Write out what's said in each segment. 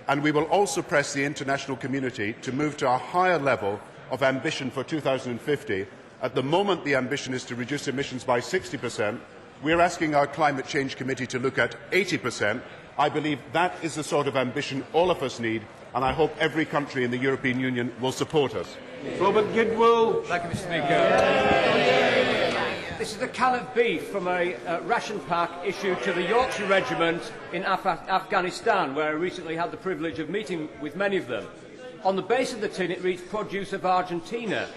And we will also press the international community to move to a higher level of ambition for 2050. At the moment, the ambition is to reduce emissions by 60%. We are asking our Climate Change Committee to look at 80%. I believe that is the sort of ambition all of us need, and I hope every country in the European Union will support us. Robert Gidwell. Thank you, Mr. Speaker. This is a can of beef from a ration pack issued to the Yorkshire Regiment in Afghanistan, where I recently had the privilege of meeting with many of them. On the base of the tin, it reads "Produce of Argentina."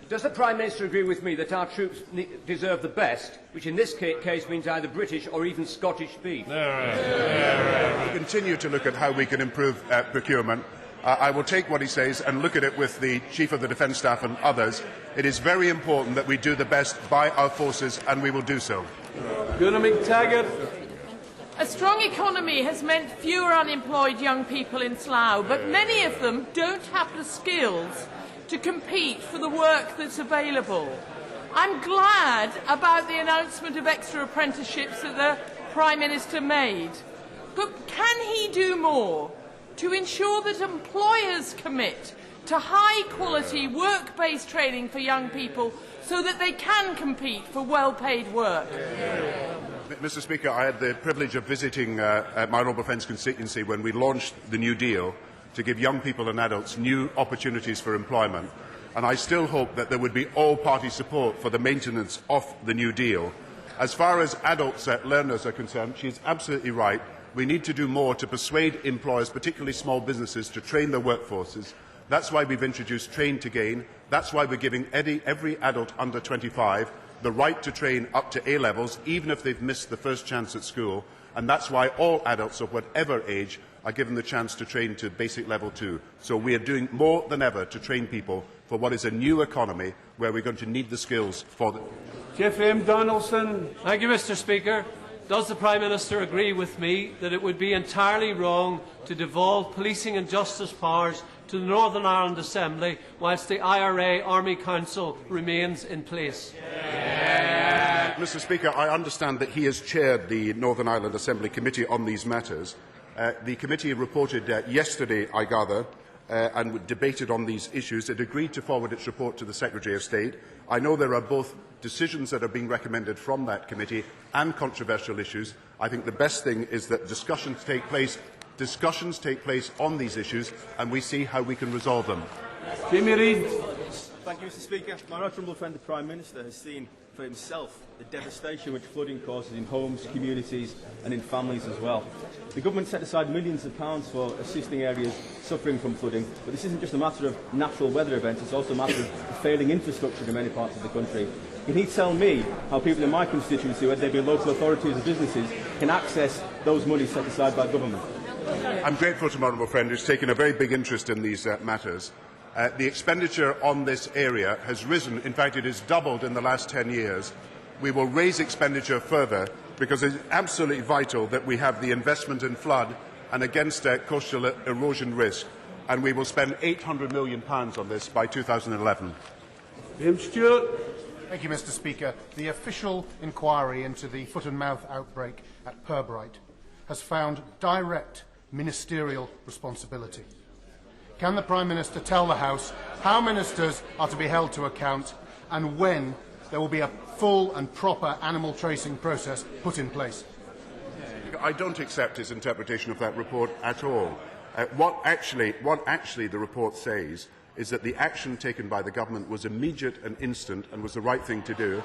Does the Prime Minister agree with me that our troops deserve the best, which in this case means either British or even Scottish beef? We continue to look at how we can improve procurement. I will take what he says and look at it with the Chief of the Defence Staff and others. It is very important that we do the best by our forces, and we will do so. Gunnar McTaggart. A strong economy has meant fewer unemployed young people in Slough, but many of them don't have the skills to compete for the work that's available. I'm glad about the announcement of extra apprenticeships that the Prime Minister made, but can he do more to ensure that employers commit to high-quality work-based training for young people so that they can compete for well-paid work? Mr. Speaker, I had the privilege of visiting my honourable friend's constituency when we launched the New Deal to give young people and adults new opportunities for employment. And I still hope that there would be all-party support for the maintenance of the New Deal. As far as adults learners are concerned, she is absolutely right. We need to do more to persuade employers, particularly small businesses, to train their workforces. That's why we've introduced Train to Gain. That's why we're giving every adult under 25 the right to train up to A-levels, even if they've missed the first chance at school. And that's why all adults of whatever age are given the chance to train to basic level 2. So we are doing more than ever to train people for what is a new economy where we're going to need the skills for them. Jeffrey M. Donaldson. Thank you, Mr. Speaker. Does the Prime Minister agree with me that it would be entirely wrong to devolve policing and justice powers to the Northern Ireland Assembly whilst the IRA Army Council remains in place? Mr. Speaker, I understand that he has chaired the Northern Ireland Assembly Committee on these matters. The committee reported yesterday, I gather, and debated on these issues. It agreed to forward its report to the Secretary of State. I know there are both decisions that are being recommended from that committee and controversial issues. I think the best thing is that discussions take place on these issues, and we see how we can resolve them. Jimmy Reid. Thank you, Mr. Speaker. My right honourable friend, the Prime Minister, has seen for himself the devastation which flooding causes in homes, communities and in families as well. The government set aside millions of pounds for assisting areas suffering from flooding, but this isn't just a matter of natural weather events, it's also a matter of failing infrastructure in many parts of the country. Can he tell me how people in my constituency, whether they be local authorities or businesses, can access those monies set aside by government? I'm grateful to my honourable friend who has taken a very big interest in these matters. The expenditure on this area has risen. In fact, it has doubled in the last 10 years. We will raise expenditure further because it is absolutely vital that we have the investment in flood and against coastal erosion risk, and we will spend £800 million on this by 2011. Liam Stewart. Thank you, Mr. Speaker. The official inquiry into the foot and mouth outbreak at Pirbright has found direct ministerial responsibility. Can the Prime Minister tell the House how ministers are to be held to account and when there will be a full and proper animal tracing process put in place? I don't accept his interpretation of that report at all. What actually the report says is that the action taken by the government was immediate and instant and was the right thing to do.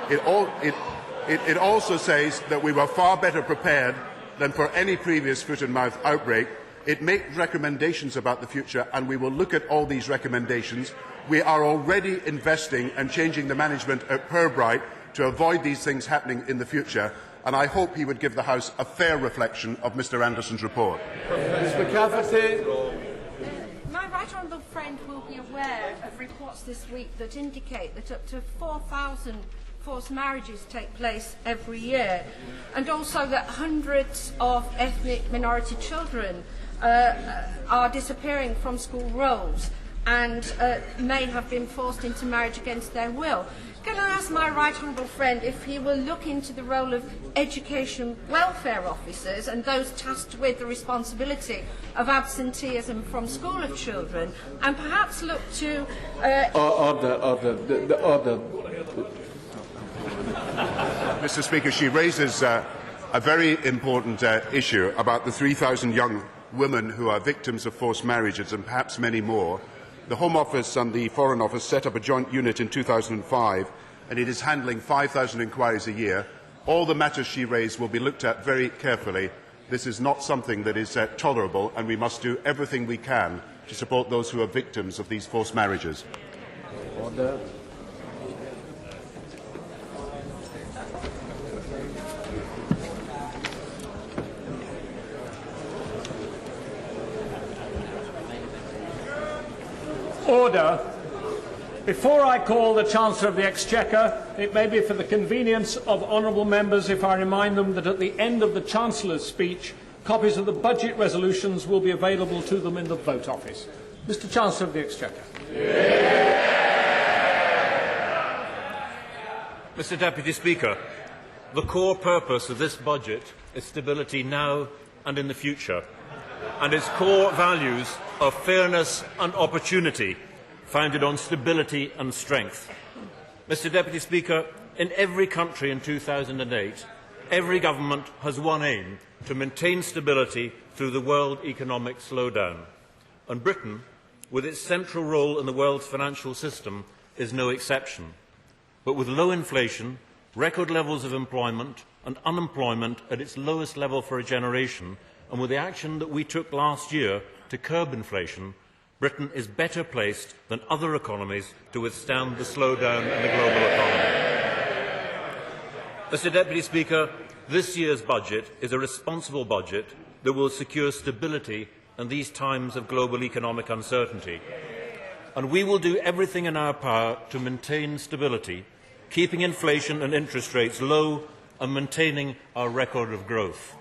It also says that we were far better prepared than for any previous foot and mouth outbreak. It makes recommendations about the future, and we will look at all these recommendations. We are already investing and changing the management at Pirbright to avoid these things happening in the future, and I hope he would give the House a fair reflection of Mr Anderson's report. Ms McCafferty. My right honourable friend will be aware of reports this week that indicate that up to 4,000 forced marriages take place every year, and also that hundreds of ethnic minority children are disappearing from school rolls. and may have been forced into marriage against their will. Can I ask my right honourable friend if he will look into the role of education welfare officers and those tasked with the responsibility of absenteeism from school of children, and perhaps look to... Mr. Speaker, she raises a very important issue about the 3,000 young women who are victims of forced marriages and perhaps many more. The Home Office and the Foreign Office set up a joint unit in 2005 and it is handling 5,000 inquiries a year. All the matters she raised will be looked at very carefully. This is not something that is tolerable, and we must do everything we can to support those who are victims of these forced marriages. Order. Order. Before I call the Chancellor of the Exchequer, it may be for the convenience of honourable members if I remind them that at the end of the Chancellor's speech, copies of the budget resolutions will be available to them in the vote office. Mr. Chancellor of the Exchequer. Mr. Deputy Speaker, the core purpose of this budget is stability now and in the future, and its core values of fairness and opportunity, founded on stability and strength. Mr. Deputy Speaker, in every country in 2008, every government has one aim: to maintain stability through the world economic slowdown. And Britain, with its central role in the world's financial system, is no exception. But with low inflation, record levels of employment and unemployment at its lowest level for a generation, and with the action that we took last year to curb inflation, Britain is better placed than other economies to withstand the slowdown in the global economy. Mr. Deputy Speaker, this year's budget is a responsible budget that will secure stability in these times of global economic uncertainty. And we will do everything in our power to maintain stability, keeping inflation and interest rates low and maintaining our record of growth.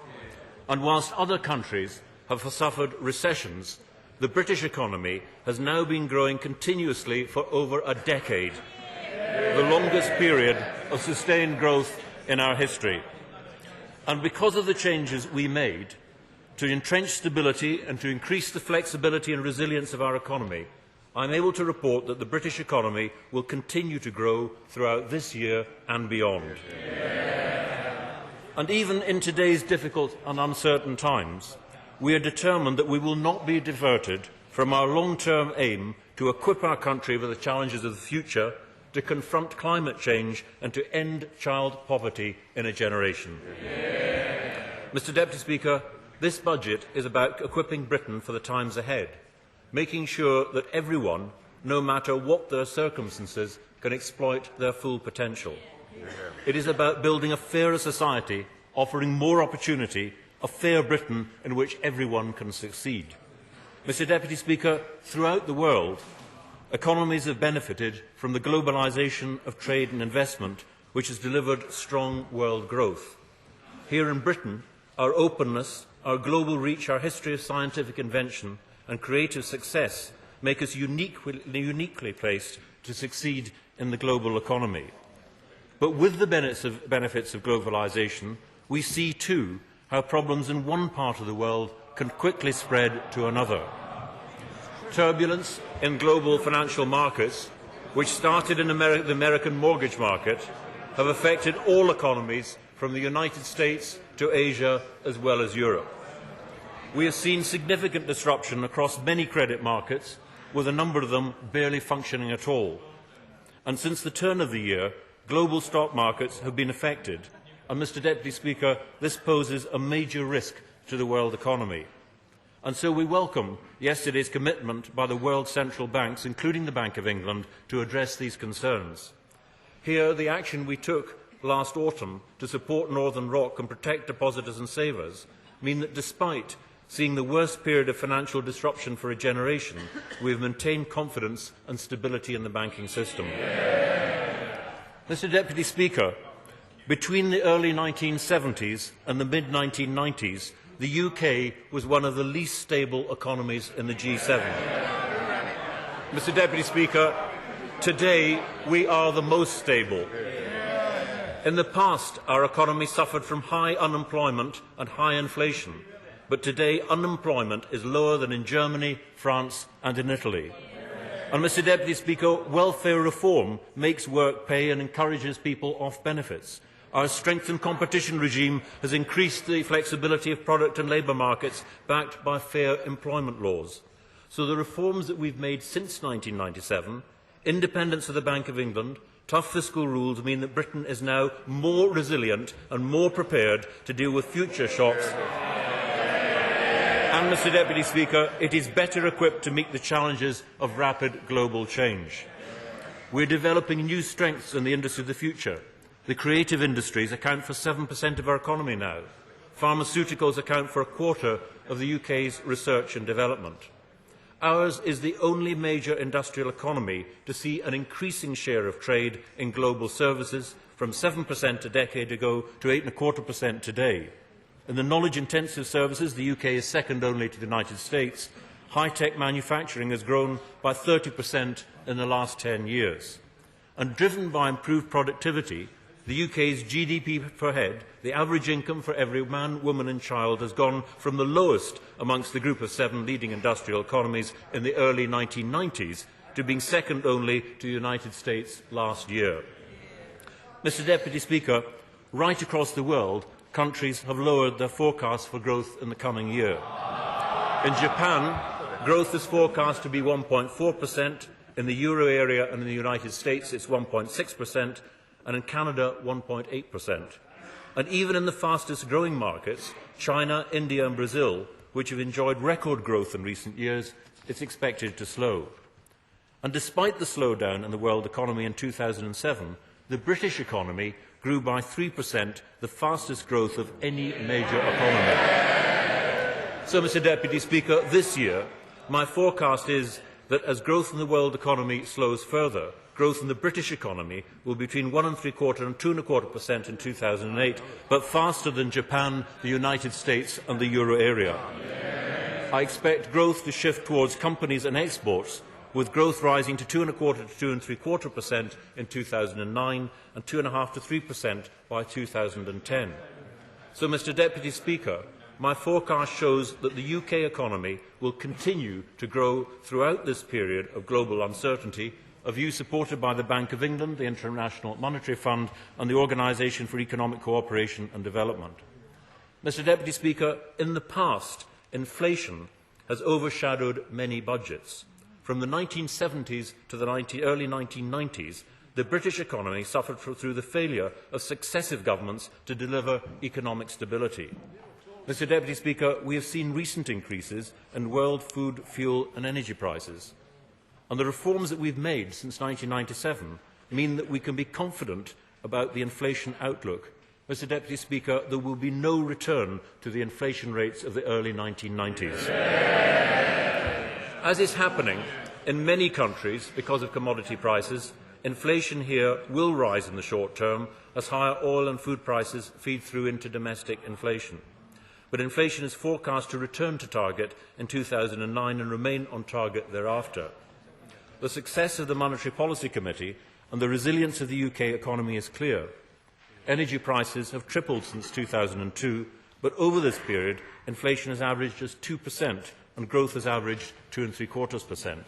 And whilst other countries have suffered recessions, the British economy has now been growing continuously for over a decade, the longest period of sustained growth in our history. And because of the changes we made to entrench stability and to increase the flexibility and resilience of our economy, I am able to report that the British economy will continue to grow throughout this year and beyond. And even in today's difficult and uncertain times, we are determined that we will not be diverted from our long-term aim to equip our country with the challenges of the future, to confront climate change and to end child poverty in a generation. Mr. Deputy Speaker, this budget is about equipping Britain for the times ahead, making sure that everyone, no matter what their circumstances, can exploit their full potential. It is about building a fairer society, offering more opportunity, a fair Britain in which everyone can succeed. Mr. Deputy Speaker, throughout the world, economies have benefited from the globalisation of trade and investment, which has delivered strong world growth. Here in Britain, our openness, our global reach, our history of scientific invention and creative success make us uniquely placed to succeed in the global economy. But with the benefits of globalisation, we see too how problems in one part of the world can quickly spread to another. Turbulence in global financial markets, which started in the American mortgage market, have affected all economies from the United States to Asia as well as Europe. We have seen significant disruption across many credit markets, with a number of them barely functioning at all. And since the turn of the year, global stock markets have been affected. And, Mr. Deputy Speaker, this poses a major risk to the world economy. And so we welcome yesterday's commitment by the world central banks, including the Bank of England, to address these concerns. Here, the action we took last autumn to support Northern Rock and protect depositors and savers mean that despite seeing the worst period of financial disruption for a generation, we have maintained confidence and stability in the banking system. Mr. Deputy Speaker, between the early 1970s and the mid-1990s, the UK was one of the least stable economies in the G7. Mr. Deputy Speaker, today we are the most stable. In the past, our economy suffered from high unemployment and high inflation, but today unemployment is lower than in Germany, France and in Italy. And, Mr. Deputy Speaker, welfare reform makes work pay and encourages people off benefits. Our strengthened competition regime has increased the flexibility of product and labour markets backed by fair employment laws. So the reforms that we've made since 1997, independence of the Bank of England, tough fiscal rules mean that Britain is now more resilient and more prepared to deal with future shocks. And, Mr. Deputy Speaker, it is better equipped to meet the challenges of rapid global change. We are developing new strengths in the industry of the future. The creative industries account for 7% of our economy now. Pharmaceuticals account for a quarter of the UK's research and development. Ours is the only major industrial economy to see an increasing share of trade in global services, from 7% a decade ago to 8.25% today. In the knowledge-intensive services, the UK is second only to the United States. High-tech manufacturing has grown by 30% in the last 10 years. And driven by improved productivity, the UK's GDP per head, the average income for every man, woman and child, has gone from the lowest amongst the group of 7 leading industrial economies in the early 1990s to being second only to the United States last year. Mr. Deputy Speaker, right across the world, countries have lowered their forecasts for growth in the coming year. In Japan, growth is forecast to be 1.4%, in the euro area and in the United States it's 1.6%, and in Canada 1.8%. And even in the fastest growing markets, China, India and Brazil, which have enjoyed record growth in recent years, it's expected to slow. And despite the slowdown in the world economy in 2007, the British economy grew by 3%, the fastest growth of any major economy. So, Mr. Deputy Speaker, this year, my forecast is that as growth in the world economy slows further, growth in the British economy will be between 1.75% and 2.25% in 2008, but faster than Japan, the United States and the euro area. I expect growth to shift towards companies and exports, with growth rising to 2.25% to 2.75% in 2009 and 2.5% to 3% by 2010. So, Mr. Deputy Speaker, my forecast shows that the UK economy will continue to grow throughout this period of global uncertainty, a view supported by the Bank of England, the International Monetary Fund and the Organisation for Economic Cooperation and Development. Mr. Deputy Speaker, in the past, inflation has overshadowed many budgets. From the 1970s to the early 1990s, the British economy suffered through the failure of successive governments to deliver economic stability. Mr. Deputy Speaker, we have seen recent increases in world food, fuel and energy prices. And the reforms that we've made since 1997 mean that we can be confident about the inflation outlook. Mr. Deputy Speaker, there will be no return to the inflation rates of the early 1990s. As is happening in many countries because of commodity prices, inflation here will rise in the short term as higher oil and food prices feed through into domestic inflation. But inflation is forecast to return to target in 2009 and remain on target thereafter. The success of the Monetary Policy Committee and the resilience of the UK economy is clear. Energy prices have tripled since 2002, but over this period, inflation has averaged just 2% and growth has averaged 2.75%.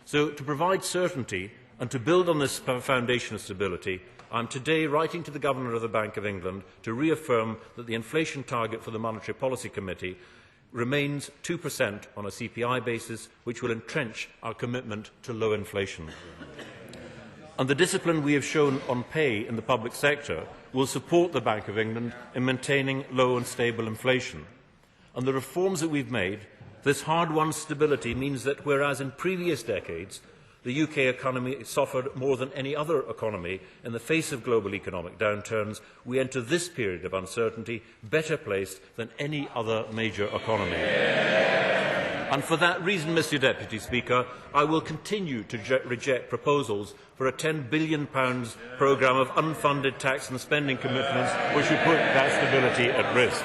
So, to provide certainty and to build on this foundation of stability, I am today writing to the Governor of the Bank of England to reaffirm that the inflation target for the Monetary Policy Committee remains 2% on a CPI basis, which will entrench our commitment to low inflation. And the discipline we have shown on pay in the public sector will support the Bank of England in maintaining low and stable inflation. And the reforms that we've made, this hard-won stability means that whereas in previous decades the UK economy suffered more than any other economy in the face of global economic downturns, we enter this period of uncertainty better placed than any other major economy. And for that reason, Mr. Deputy Speaker, I will continue to reject proposals for a £10 billion programme of unfunded tax and spending commitments which would put that stability at risk.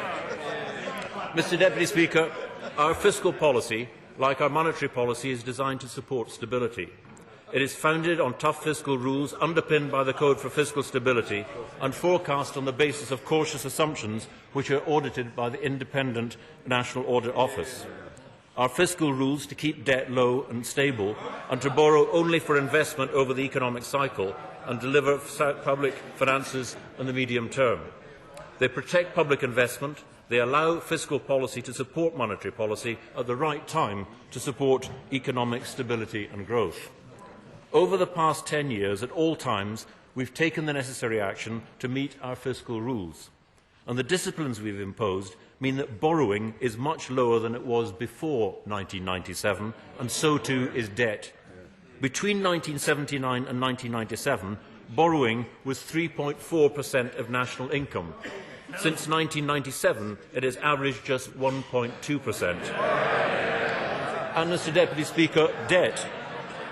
Mr. Deputy Speaker, our fiscal policy like our monetary policy, is designed to support stability. It is founded on tough fiscal rules, underpinned by the Code for Fiscal Stability, and forecast on the basis of cautious assumptions which are audited by the independent National Audit Office. Our fiscal rules to keep debt low and stable, and to borrow only for investment over the economic cycle and deliver public finances in the medium term. They protect public investment. They allow fiscal policy to support monetary policy at the right time to support economic stability and growth. Over the past 10 years, at all times, we've taken the necessary action to meet our fiscal rules. And the disciplines we've imposed mean that borrowing is much lower than it was before 1997, and so too is debt. Between 1979 and 1997, borrowing was 3.4% of national income. Since 1997, it has averaged just 1.2%. And, Mr. Deputy Speaker, debt,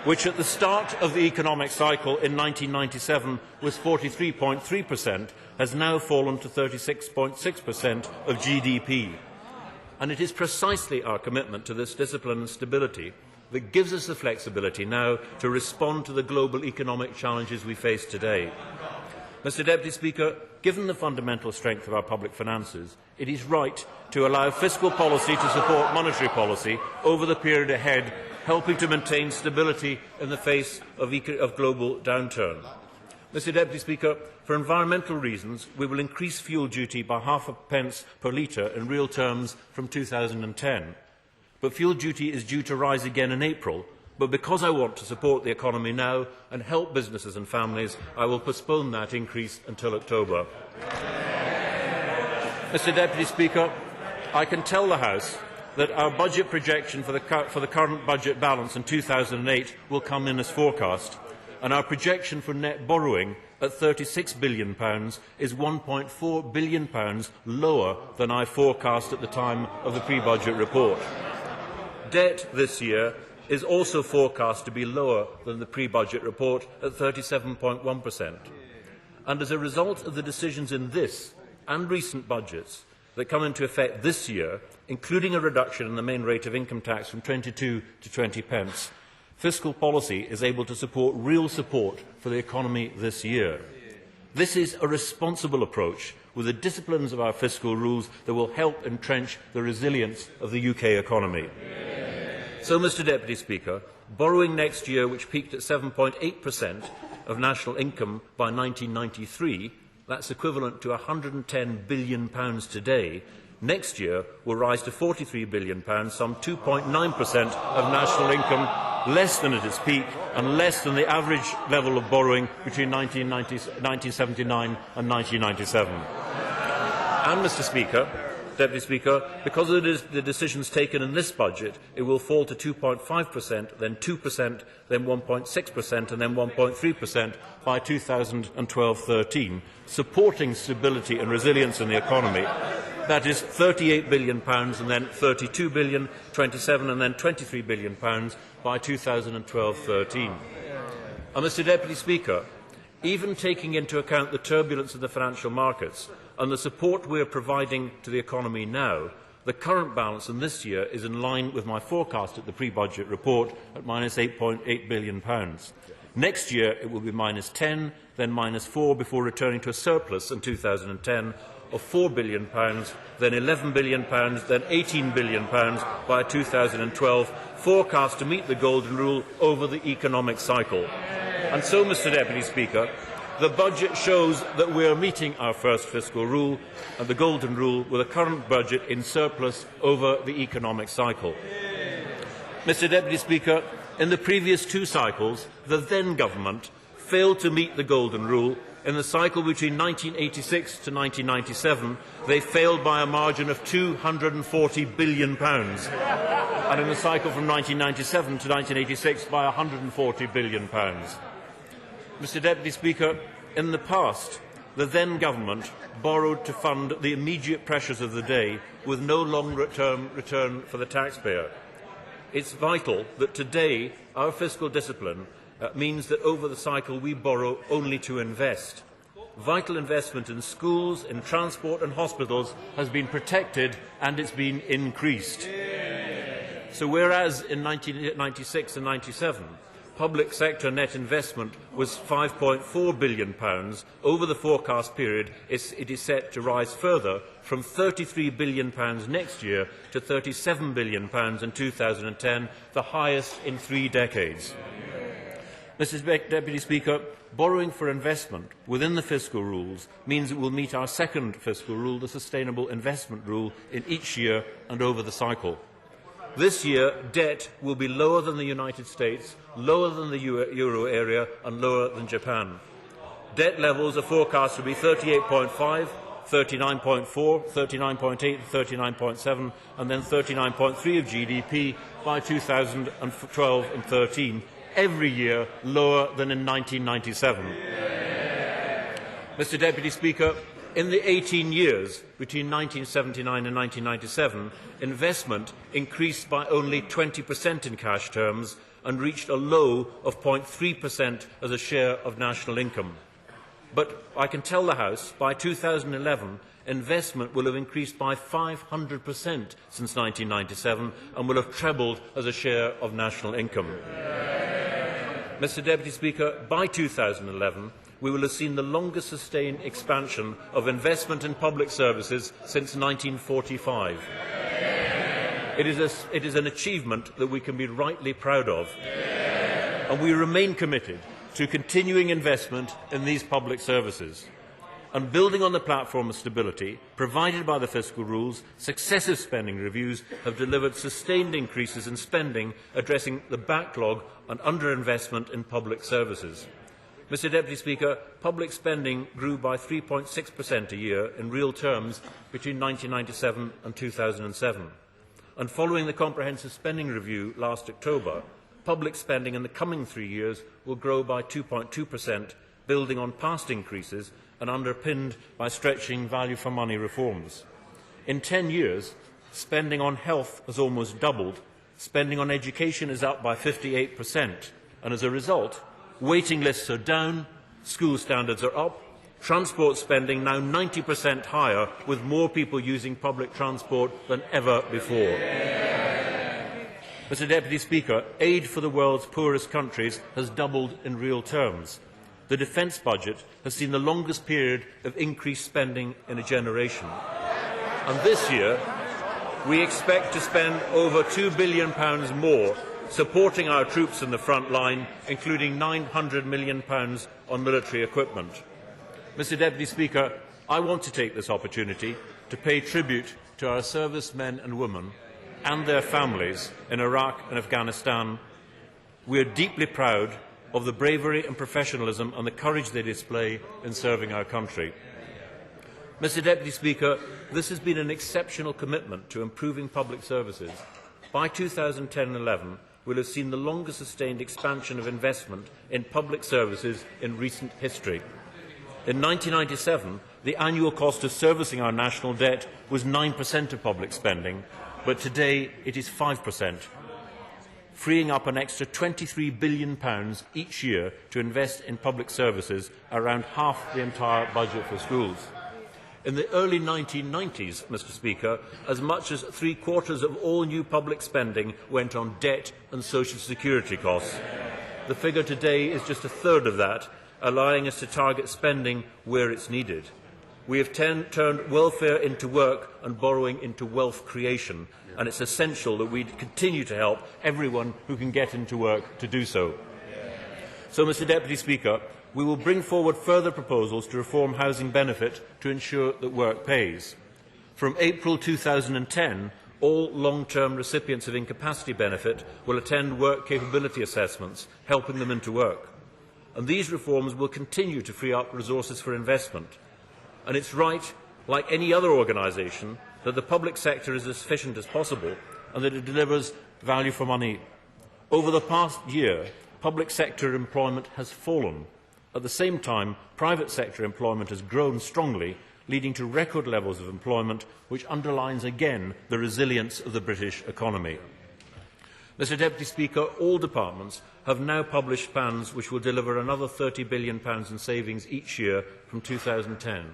which at the start of the economic cycle in 1997 was 43.3%, has now fallen to 36.6% of GDP. And it is precisely our commitment to this discipline and stability that gives us the flexibility now to respond to the global economic challenges we face today. Mr. Deputy Speaker, given the fundamental strength of our public finances, it is right to allow fiscal policy to support monetary policy over the period ahead, helping to maintain stability in the face of global downturn. Mr. Deputy Speaker, for environmental reasons, we will increase fuel duty by ½ per litre in real terms from 2010. But fuel duty is due to rise again in April. But because I want to support the economy now and help businesses and families, I will postpone that increase until October. Mr. Deputy Speaker, I can tell the House that our budget projection for the current budget balance in 2008 will come in as forecast, and our projection for net borrowing at £36 billion is £1.4 billion lower than I forecast at the time of the pre-budget report. Debt this year is also forecast to be lower than the pre-budget report at 37.1%. And as a result of the decisions in this and recent budgets that come into effect this year, including a reduction in the main rate of income tax from 22 to 20 pence, fiscal policy is able to support real support for the economy this year. This is a responsible approach with the disciplines of our fiscal rules that will help entrench the resilience of the UK economy. So, Mr. Deputy Speaker, borrowing next year, which peaked at 7.8% of national income by 1993, that's equivalent to £110 billion today, next year will rise to £43 billion, some 2.9% of national income, less than at its peak and less than the average level of borrowing between 1979 and 1997. And, Mr. Speaker, Deputy Speaker, because of the decisions taken in this budget, it will fall to 2.5%, then 2%, then 1.6% and then 1.3% by 2012-13, supporting stability and resilience in the economy. That is £38 billion and then £32 billion, 27 and then £23 billion by 2012-13. And, Mr. Deputy Speaker, even taking into account the turbulence of the financial markets and the support we are providing to the economy now, the current balance in this year is in line with my forecast at the pre-budget report at -8.8 billion. Next year it will be -10, then -4 before returning to a surplus in 2010 of £4 billion, then £11 billion, then £18 billion by 2012, forecast to meet the golden rule over the economic cycle. And so, Mr. Deputy Speaker, the budget shows that we are meeting our first fiscal rule and the golden rule with a current budget in surplus over the economic cycle. Mr. Deputy Speaker, in the previous two cycles, the then government failed to meet the golden rule. In the cycle between 1986 to 1997, they failed by a margin of £240 billion. And in the cycle from 1997 to 1986, by £140 billion. Mr. Deputy Speaker, in the past, the then government borrowed to fund the immediate pressures of the day with no long-term return for the taxpayer. It's vital that today our fiscal discipline means that over the cycle we borrow only to invest. Vital investment in schools, in transport and hospitals has been protected and it's been increased. So whereas in 1996 and 97, public sector net investment was £5.4 billion, over the forecast period it is set to rise further from £33 billion next year to £37 billion in 2010, the highest in 3 decades. Mr. Deputy Speaker, borrowing for investment within the fiscal rules means it will meet our second fiscal rule, the sustainable investment rule, in each year and over the cycle. This year, debt will be lower than the United States, lower than the euro area and lower than Japan. Debt levels are forecast to be 38.5, 39.4, 39.8, 39.7 and then 39.3 of GDP by 2012 and 13, every year lower than in 1997. Mr. Deputy Speaker, in the 18 years between 1979 and 1997, investment increased by only 20% in cash terms and reached a low of 0.3% as a share of national income. But I can tell the House, by 2011, investment will have increased by 500% since 1997 and will have trebled as a share of national income. Mr. Deputy Speaker, by 2011, we will have seen the longest sustained expansion of investment in public services since 1945. It is an achievement that we can be rightly proud of, and we remain committed to continuing investment in these public services. And building on the platform of stability provided by the fiscal rules, successive spending reviews have delivered sustained increases in spending, addressing the backlog and underinvestment in public services. Mr. Deputy Speaker, public spending grew by 3.6% a year in real terms between 1997 and 2007. And following the comprehensive spending review last October, public spending in the coming 3 years will grow by 2.2%, building on past increases and underpinned by stretching value-for-money reforms. In 10 years, spending on health has almost doubled, spending on education is up by 58%, and as a result, waiting lists are down, school standards are up, transport spending now 90% higher, with more people using public transport than ever before. Mr. Deputy Speaker, aid for the world's poorest countries has doubled in real terms. The defence budget has seen the longest period of increased spending in a generation. And this year, we expect to spend over £2 billion more supporting our troops in the front line, including £900 million on military equipment. Mr. Deputy Speaker, I want to take this opportunity to pay tribute to our servicemen and women and their families in Iraq and Afghanistan. We are deeply proud of the bravery and professionalism and the courage they display in serving our country. Mr. Deputy Speaker, this has been an exceptional commitment to improving public services. By 2010-11, we'll have seen the longest sustained expansion of investment in public services in recent history. In 1997, the annual cost of servicing our national debt was 9% of public spending, but today it is 5%. Freeing up an extra £23 billion each year to invest in public services, around half the entire budget for schools. In the early 1990s, Mr. Speaker, as much as 3/4 of all new public spending went on debt and social security costs. The figure today is just a third of that, allowing us to target spending where it's needed. We have turned welfare into work and borrowing into wealth creation, and it's essential that we continue to help everyone who can get into work to do so. So, Mr. Deputy Speaker, we will bring forward further proposals to reform housing benefit to ensure that work pays. From April 2010, all long-term recipients of incapacity benefit will attend work capability assessments, helping them into work. And these reforms will continue to free up resources for investment. And it's right, like any other organisation, that the public sector is as efficient as possible and that it delivers value for money. Over the past year, public sector employment has fallen. At the same time, private sector employment has grown strongly, leading to record levels of employment, which underlines again the resilience of the British economy. Mr. Deputy Speaker, all departments have now published plans which will deliver another £30 billion in savings each year from 2010.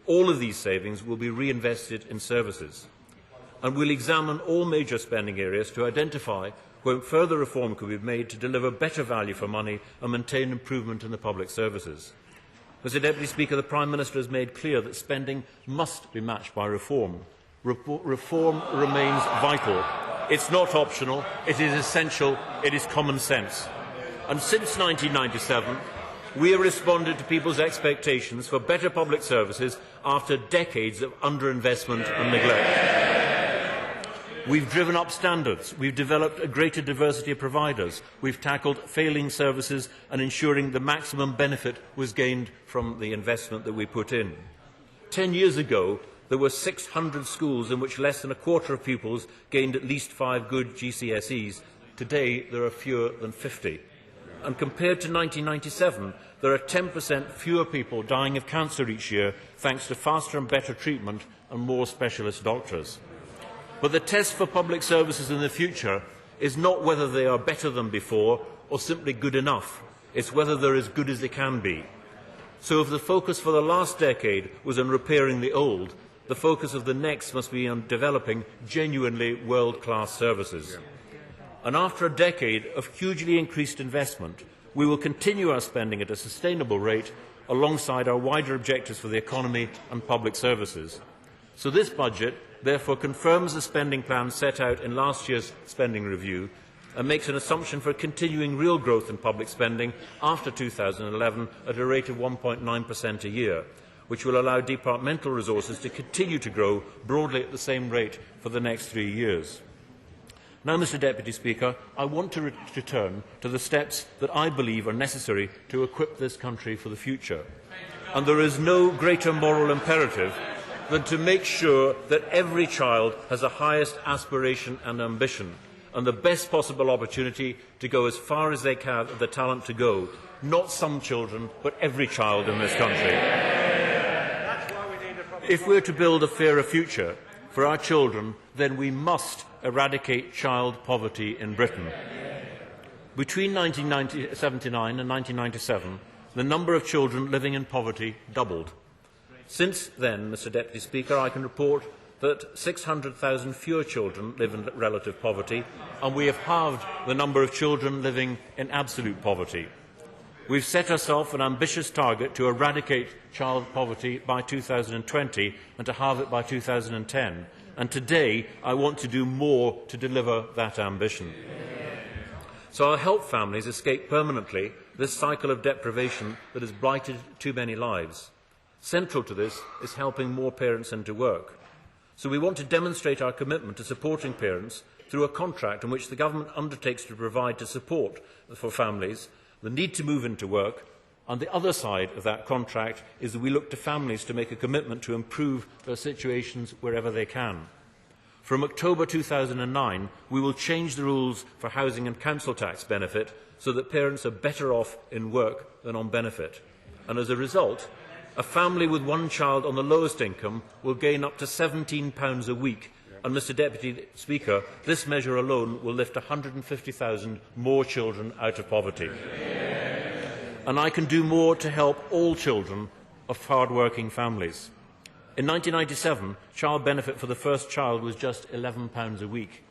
All of these savings will be reinvested in services. and will examine all major spending areas to identify where further reform could be made to deliver better value for money and maintain improvement in the public services. Mr Deputy Speaker, the Prime Minister has made clear that spending must be matched by reform. Reform remains vital. It's not optional, it is essential, it is common sense. And since 1997, we have responded to people's expectations for better public services after decades of underinvestment and neglect. We've driven up standards, we've developed a greater diversity of providers, we've tackled failing services and ensuring the maximum benefit was gained from the investment that we put in. 10 years ago, there were 600 schools in which less than a quarter of pupils gained at least 5 good GCSEs. Today, there are fewer than 50. And compared to 1997, there are 10% fewer people dying of cancer each year thanks to faster and better treatment and more specialist doctors. But the test for public services in the future is not whether they are better than before or simply good enough. It's whether they're as good as they can be. So if the focus for the last decade was on repairing the old, the focus of the next must be on developing genuinely world-class services. And after a decade of hugely increased investment, we will continue our spending at a sustainable rate alongside our wider objectives for the economy and public services. So this budget therefore confirms the spending plan set out in last year's spending review and makes an assumption for continuing real growth in public spending after 2011 at a rate of 1.9% a year, which will allow departmental resources to continue to grow broadly at the same rate for the next 3 years. Now, Mr Deputy Speaker, I want to return to the steps that I believe are necessary to equip this country for the future. And there is no greater moral imperative than to make sure that every child has the highest aspiration and ambition and the best possible opportunity to go as far as they can have the talent to go. Not some children, but every child in this country. If we are to build a fairer future for our children, then we must eradicate child poverty in Britain. Between 1979 and 1997, the number of children living in poverty doubled. Since then, Mr Deputy Speaker, I can report that 600,000 fewer children live in relative poverty, and we have halved the number of children living in absolute poverty. We've set ourselves an ambitious target to eradicate child poverty by 2020 and to halve it by 2010. And today, I want to do more to deliver that ambition. So I'll help families escape permanently this cycle of deprivation that has blighted too many lives. Central to this is helping more parents into work. So we want to demonstrate our commitment to supporting parents through a contract in which the government undertakes to provide to support for families the need to move into work, and the other side of that contract is that we look to families to make a commitment to improve their situations wherever they can. From October 2009, we will change the rules for housing and council tax benefit so that parents are better off in work than on benefit. And as a result, a family with one child on the lowest income will gain up to £17 a week. And, Mr Deputy Speaker, this measure alone will lift 150,000 more children out of poverty. And I can do more to help all children of hard-working families. In 1997, child benefit for the first child was just £11 a week.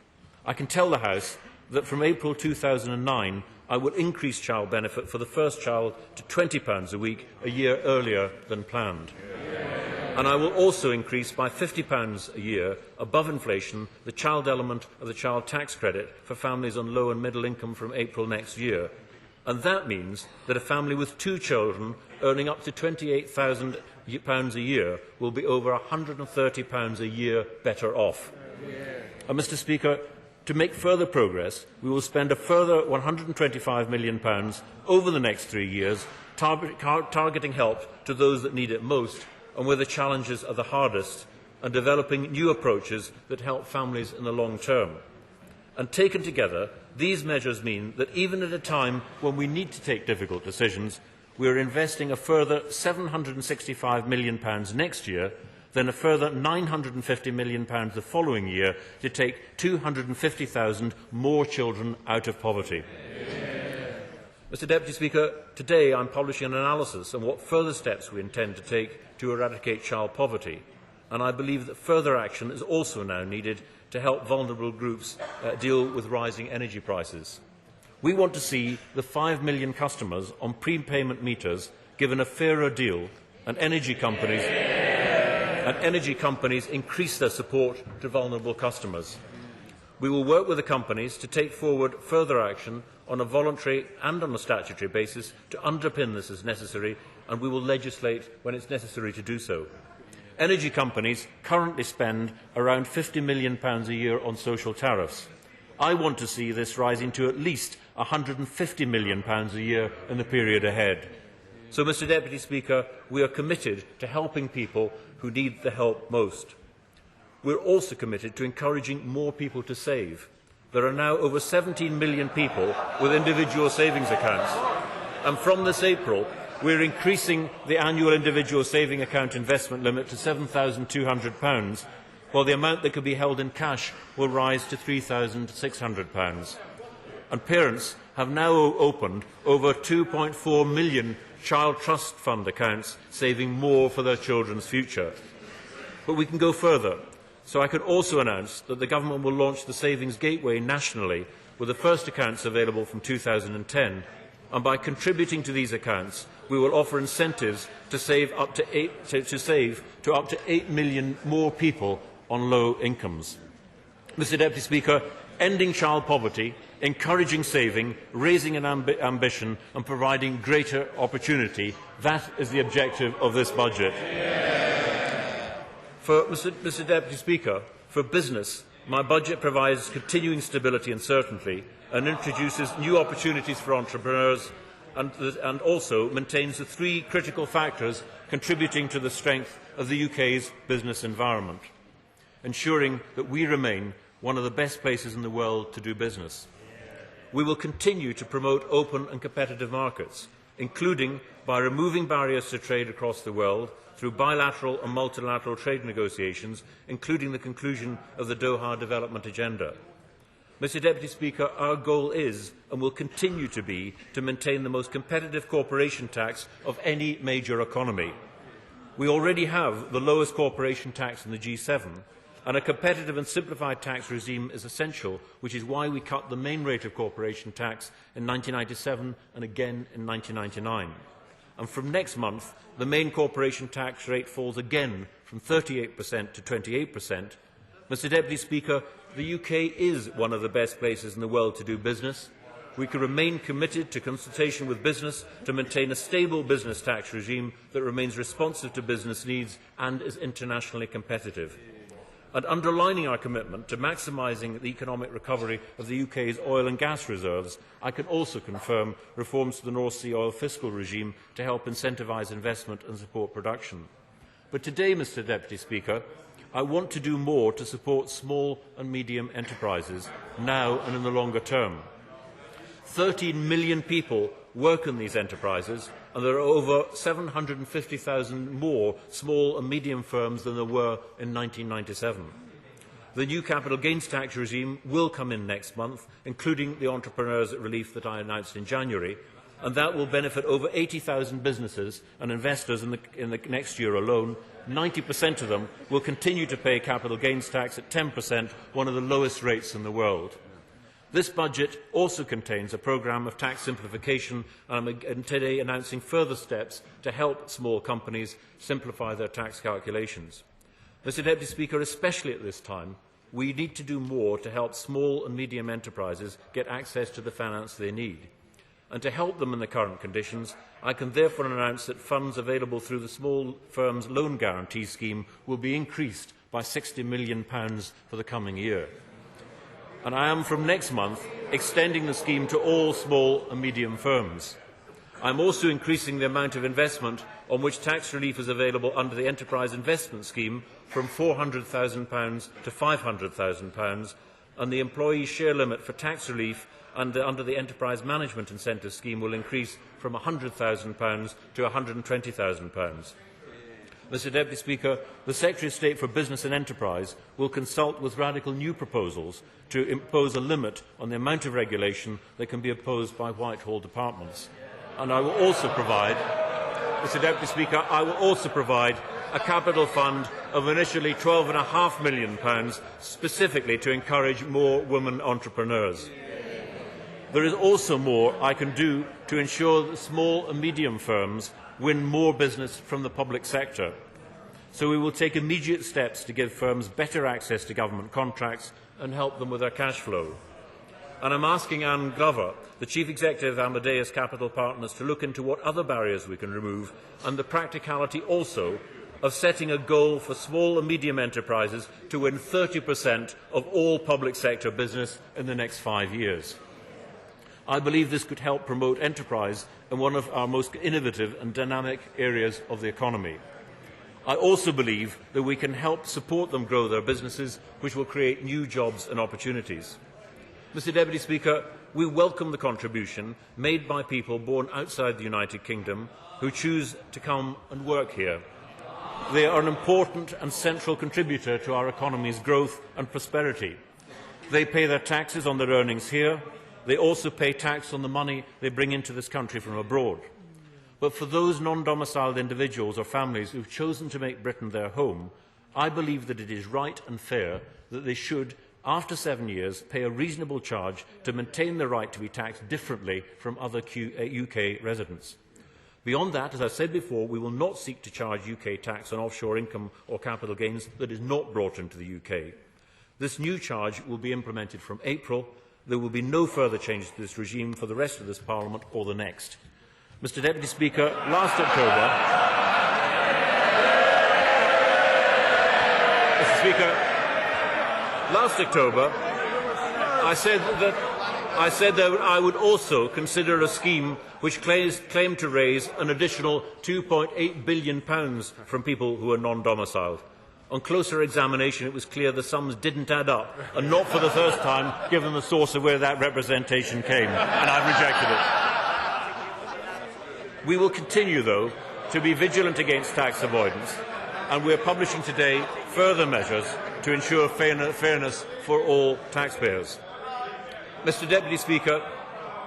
I can tell the House that from April 2009, I will increase child benefit for the first child to £20 a week, a year earlier than planned. And I will also increase by £50 a year, above inflation, the child element of the child tax credit for families on low and middle income from April next year. And that means that a family with 2 children earning up to £28,000 a year will be over £130 a year better off. And, Mr Speaker, to make further progress, we will spend a further £125 million over the next 3 years, targeting help to those that need it most and where the challenges are the hardest, and developing new approaches that help families in the long term. And taken together, these measures mean that even at a time when we need to take difficult decisions, we are investing a further £765 million next year, then a further £950 million the following year to take 250,000 more children out of poverty. Mr Deputy Speaker, today I am publishing an analysis on what further steps we intend to take to eradicate child poverty. and I believe that further action is also now needed to help vulnerable groups deal with rising energy prices. We want to see the 5 million customers on prepayment meters given a fairer deal, and energy companies increase their support to vulnerable customers. We will work with the companies to take forward further action on a voluntary and on a statutory basis to underpin this as necessary, and we will legislate when it is necessary to do so. Energy companies currently spend around £50 million a year on social tariffs. I want to see this rising to at least £150 million a year in the period ahead. So, Mr Deputy Speaker, we are committed to helping people who need the help most. We are also committed to encouraging more people to save. There are now over 17 million people with individual savings accounts, and from this April we are increasing the annual individual saving account investment limit to £7,200, while the amount that could be held in cash will rise to £3,600. And parents have now opened over 2.4 million child trust fund accounts, saving more for their children's future. But we can go further. So I could also announce that the Government will launch the Savings Gateway nationally, with the first accounts available from 2010. And by contributing to these accounts, we will offer incentives to save up to 8 million more people on low incomes. Mr Deputy Speaker, ending child poverty, encouraging saving, raising an ambition and providing greater opportunity, that is the objective of this budget. Mr Deputy Speaker, for business, my budget provides continuing stability and certainty and introduces new opportunities for entrepreneurs and also maintains the 3 critical factors contributing to the strength of the UK's business environment, ensuring that we remain one of the best places in the world to do business. We will continue to promote open and competitive markets, including by removing barriers to trade across the world through bilateral and multilateral trade negotiations, including the conclusion of the Doha Development Agenda. Mr Deputy Speaker, our goal is and will continue to be to maintain the most competitive corporation tax of any major economy. We already have the lowest corporation tax in the G7, and a competitive and simplified tax regime is essential, which is why we cut the main rate of corporation tax in 1997 and again in 1999. And from next month, the main corporation tax rate falls again from 38% to 28%. Mr Deputy Speaker, the UK is one of the best places in the world to do business. We can remain committed to consultation with business to maintain a stable business tax regime that remains responsive to business needs and is internationally competitive. And underlining our commitment to maximising the economic recovery of the UK's oil and gas reserves, I can also confirm reforms to the North Sea oil fiscal regime to help incentivise investment and support production. But today, Mr Deputy Speaker, I want to do more to support small and medium enterprises, now and in the longer term. 13 million people work in these enterprises, and there are over 750,000 more small and medium firms than there were in 1997. The new capital gains tax regime will come in next month, including the entrepreneurs' relief that I announced in January, and that will benefit over 80,000 businesses and investors in the next year alone. 90% of them will continue to pay capital gains tax at 10%, one of the lowest rates in the world. This budget also contains a programme of tax simplification, and I am today announcing further steps to help small companies simplify their tax calculations. Mr Deputy Speaker, especially at this time, we need to do more to help small and medium enterprises get access to the finance they need. And to help them in the current conditions, I can therefore announce that funds available through the Small Firms Loan Guarantee Scheme will be increased by £60 million for the coming year. And I am, from next month, extending the scheme to all small and medium firms. I am also increasing the amount of investment on which tax relief is available under the Enterprise Investment Scheme from £400,000 to £500,000, and the employee share limit for tax relief under the Enterprise Management Incentive Scheme will increase from £100,000 to £120,000. Mr Deputy Speaker, the Secretary of State for Business and Enterprise will consult with radical new proposals to impose a limit on the amount of regulation that can be imposed by Whitehall departments. And I will also provide, Mr Deputy Speaker, I will also provide a capital fund of initially £12.5 million specifically to encourage more women entrepreneurs. There is also more I can do to ensure that small and medium firms win more business from the public sector. So we will take immediate steps to give firms better access to government contracts and help them with their cash flow. And I'm asking Anne Glover, the Chief Executive of Amadeus Capital Partners, to look into what other barriers we can remove and the practicality also of setting a goal for small and medium enterprises to win 30% of all public sector business in the next 5 years. I believe this could help promote enterprise in one of our most innovative and dynamic areas of the economy. I also believe that we can help support them grow their businesses, which will create new jobs and opportunities. Mr. Deputy Speaker, we welcome the contribution made by people born outside the United Kingdom who choose to come and work here. They are an important and central contributor to our economy's growth and prosperity. They pay their taxes on their earnings here. They also pay tax on the money they bring into this country from abroad. But for those non-domiciled individuals or families who have chosen to make Britain their home, I believe that it is right and fair that they should, after 7 years, pay a reasonable charge to maintain the right to be taxed differently from other UK residents. Beyond that, as I said before, we will not seek to charge UK tax on offshore income or capital gains that is not brought into the UK. This new charge will be implemented from April. There will be no further changes to this regime for the rest of this Parliament or the next. Mr. Deputy Speaker, last October, I said that I would also consider a scheme which claimed to raise an additional £2.8 billion from people who are non-domiciled. On closer examination, it was clear the sums didn't add up, and not for the first time, given the source of where that representation came, and I've rejected it. We will continue, though, to be vigilant against tax avoidance, and we are publishing today further measures to ensure fairness for all taxpayers. Mr. Deputy Speaker,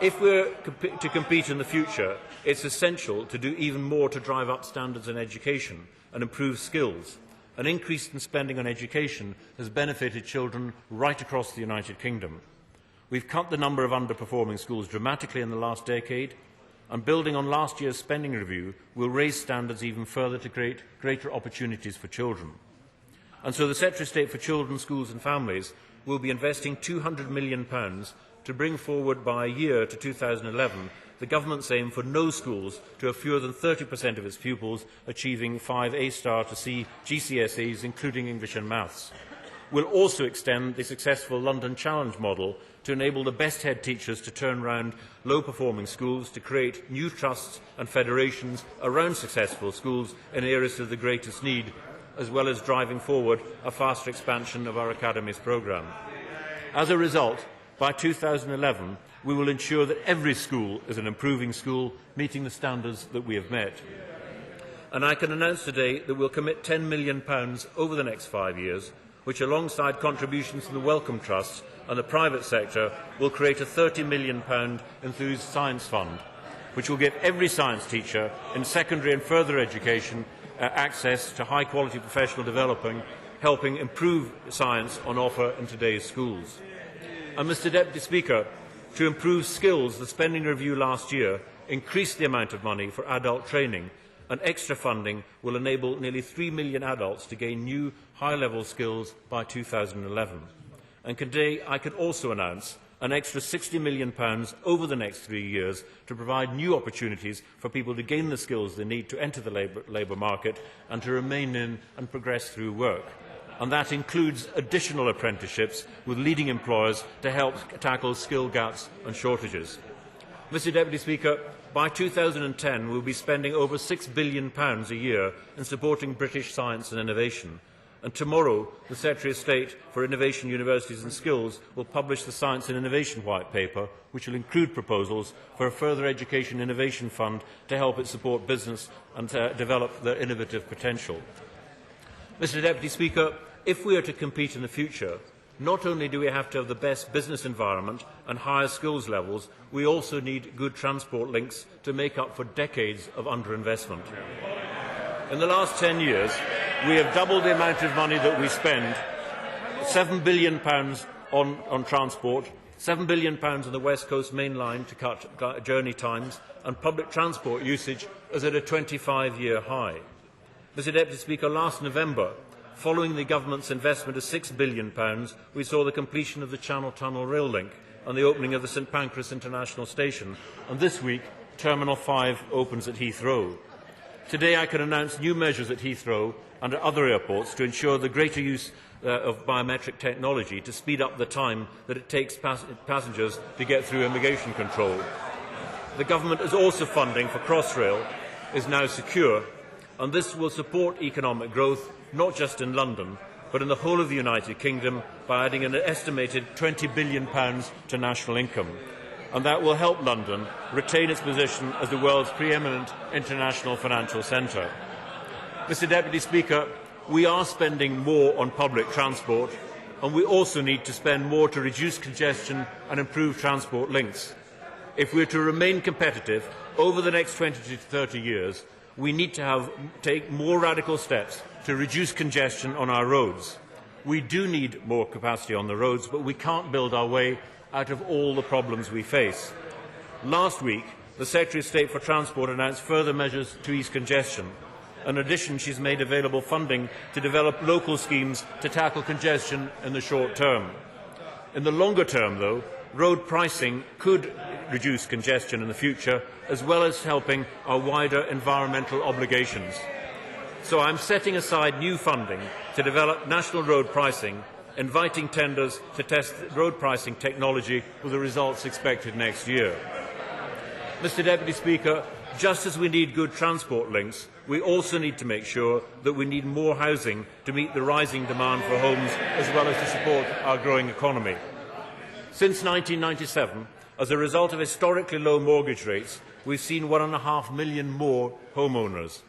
if we are to compete in the future, it's essential to do even more to drive up standards in education and improve skills. An increase in spending on education has benefited children right across the United Kingdom. We've cut the number of underperforming schools dramatically in the last decade, and building on last year's spending review will raise standards even further to create greater opportunities for children. And so the Secretary of State for Children, Schools and Families will be investing £200 million to bring forward by a year to 2011 the government's aim for no schools to have fewer than 30% of its pupils achieving 5 A-star to C GCSEs, including English and Maths. We'll also extend the successful London Challenge model to enable the best head teachers to turn around low-performing schools, to create new trusts and federations around successful schools in areas of the greatest need, as well as driving forward a faster expansion of our academies programme. As a result, by 2011, we will ensure that every school is an improving school, meeting the standards that we have met. And I can announce today that we will commit £10 million over the next 5 years, which, alongside contributions to the Wellcome Trust and the private sector, will create a £30 million Enthused Science Fund, which will give every science teacher in secondary and further education access to high-quality professional development, helping improve science on offer in today's schools. And, Mr. Deputy Speaker, to improve skills, the spending review last year increased the amount of money for adult training, and extra funding will enable nearly 3 million adults to gain new high-level skills by 2011. And today I can also announce an extra £60 million over the next 3 years to provide new opportunities for people to gain the skills they need to enter the labour market and to remain in and progress through work. And that includes additional apprenticeships with leading employers to help tackle skill gaps and shortages. Mr. Deputy Speaker, by 2010 we will be spending over £6 billion a year in supporting British science and innovation. And tomorrow, the Secretary of State for Innovation, Universities and Skills will publish the Science and Innovation White Paper, which will include proposals for a further education innovation fund to help it support business and develop their innovative potential. Mr. Deputy Speaker, if we are to compete in the future, not only do we have to have the best business environment and higher skills levels, we also need good transport links to make up for decades of underinvestment. In the last 10 years, we have doubled the amount of money that we spend, £7 billion on transport, £7 billion on the West Coast Main Line to cut journey times, and public transport usage is at a 25-year high. Mr Deputy Speaker, last November, following the government's investment of £6 billion, we saw the completion of the Channel Tunnel rail link and the opening of the St Pancras International Station, and this week Terminal 5 opens at Heathrow. Today I can announce new measures at Heathrow and at other airports to ensure the greater use of biometric technology to speed up the time that it takes passengers to get through immigration control. The government is also funding for Crossrail is now secure, and this will support economic growth not just in London but in the whole of the United Kingdom by adding an estimated £20 billion to national income. And that will help London retain its position as the world's pre-eminent international financial centre. Mr Deputy Speaker, we are spending more on public transport, and we also need to spend more to reduce congestion and improve transport links. If we are to remain competitive over the next 20 to 30 years, we need to take more radical steps to reduce congestion on our roads. We do need more capacity on the roads, but we can't build our way out of all the problems we face. Last week, the Secretary of State for Transport announced further measures to ease congestion. In addition, she has made available funding to develop local schemes to tackle congestion in the short term. In the longer term, though, road pricing could reduce congestion in the future, as well as helping our wider environmental obligations. So I am setting aside new funding to develop national road pricing, inviting tenders to test road pricing technology with the results expected next year. Mr Deputy Speaker, just as we need good transport links, we also need to make sure that we need more housing to meet the rising demand for homes, as well as to support our growing economy. Since 1997, as a result of historically low mortgage rates, we have seen 1.5 million more homeowners.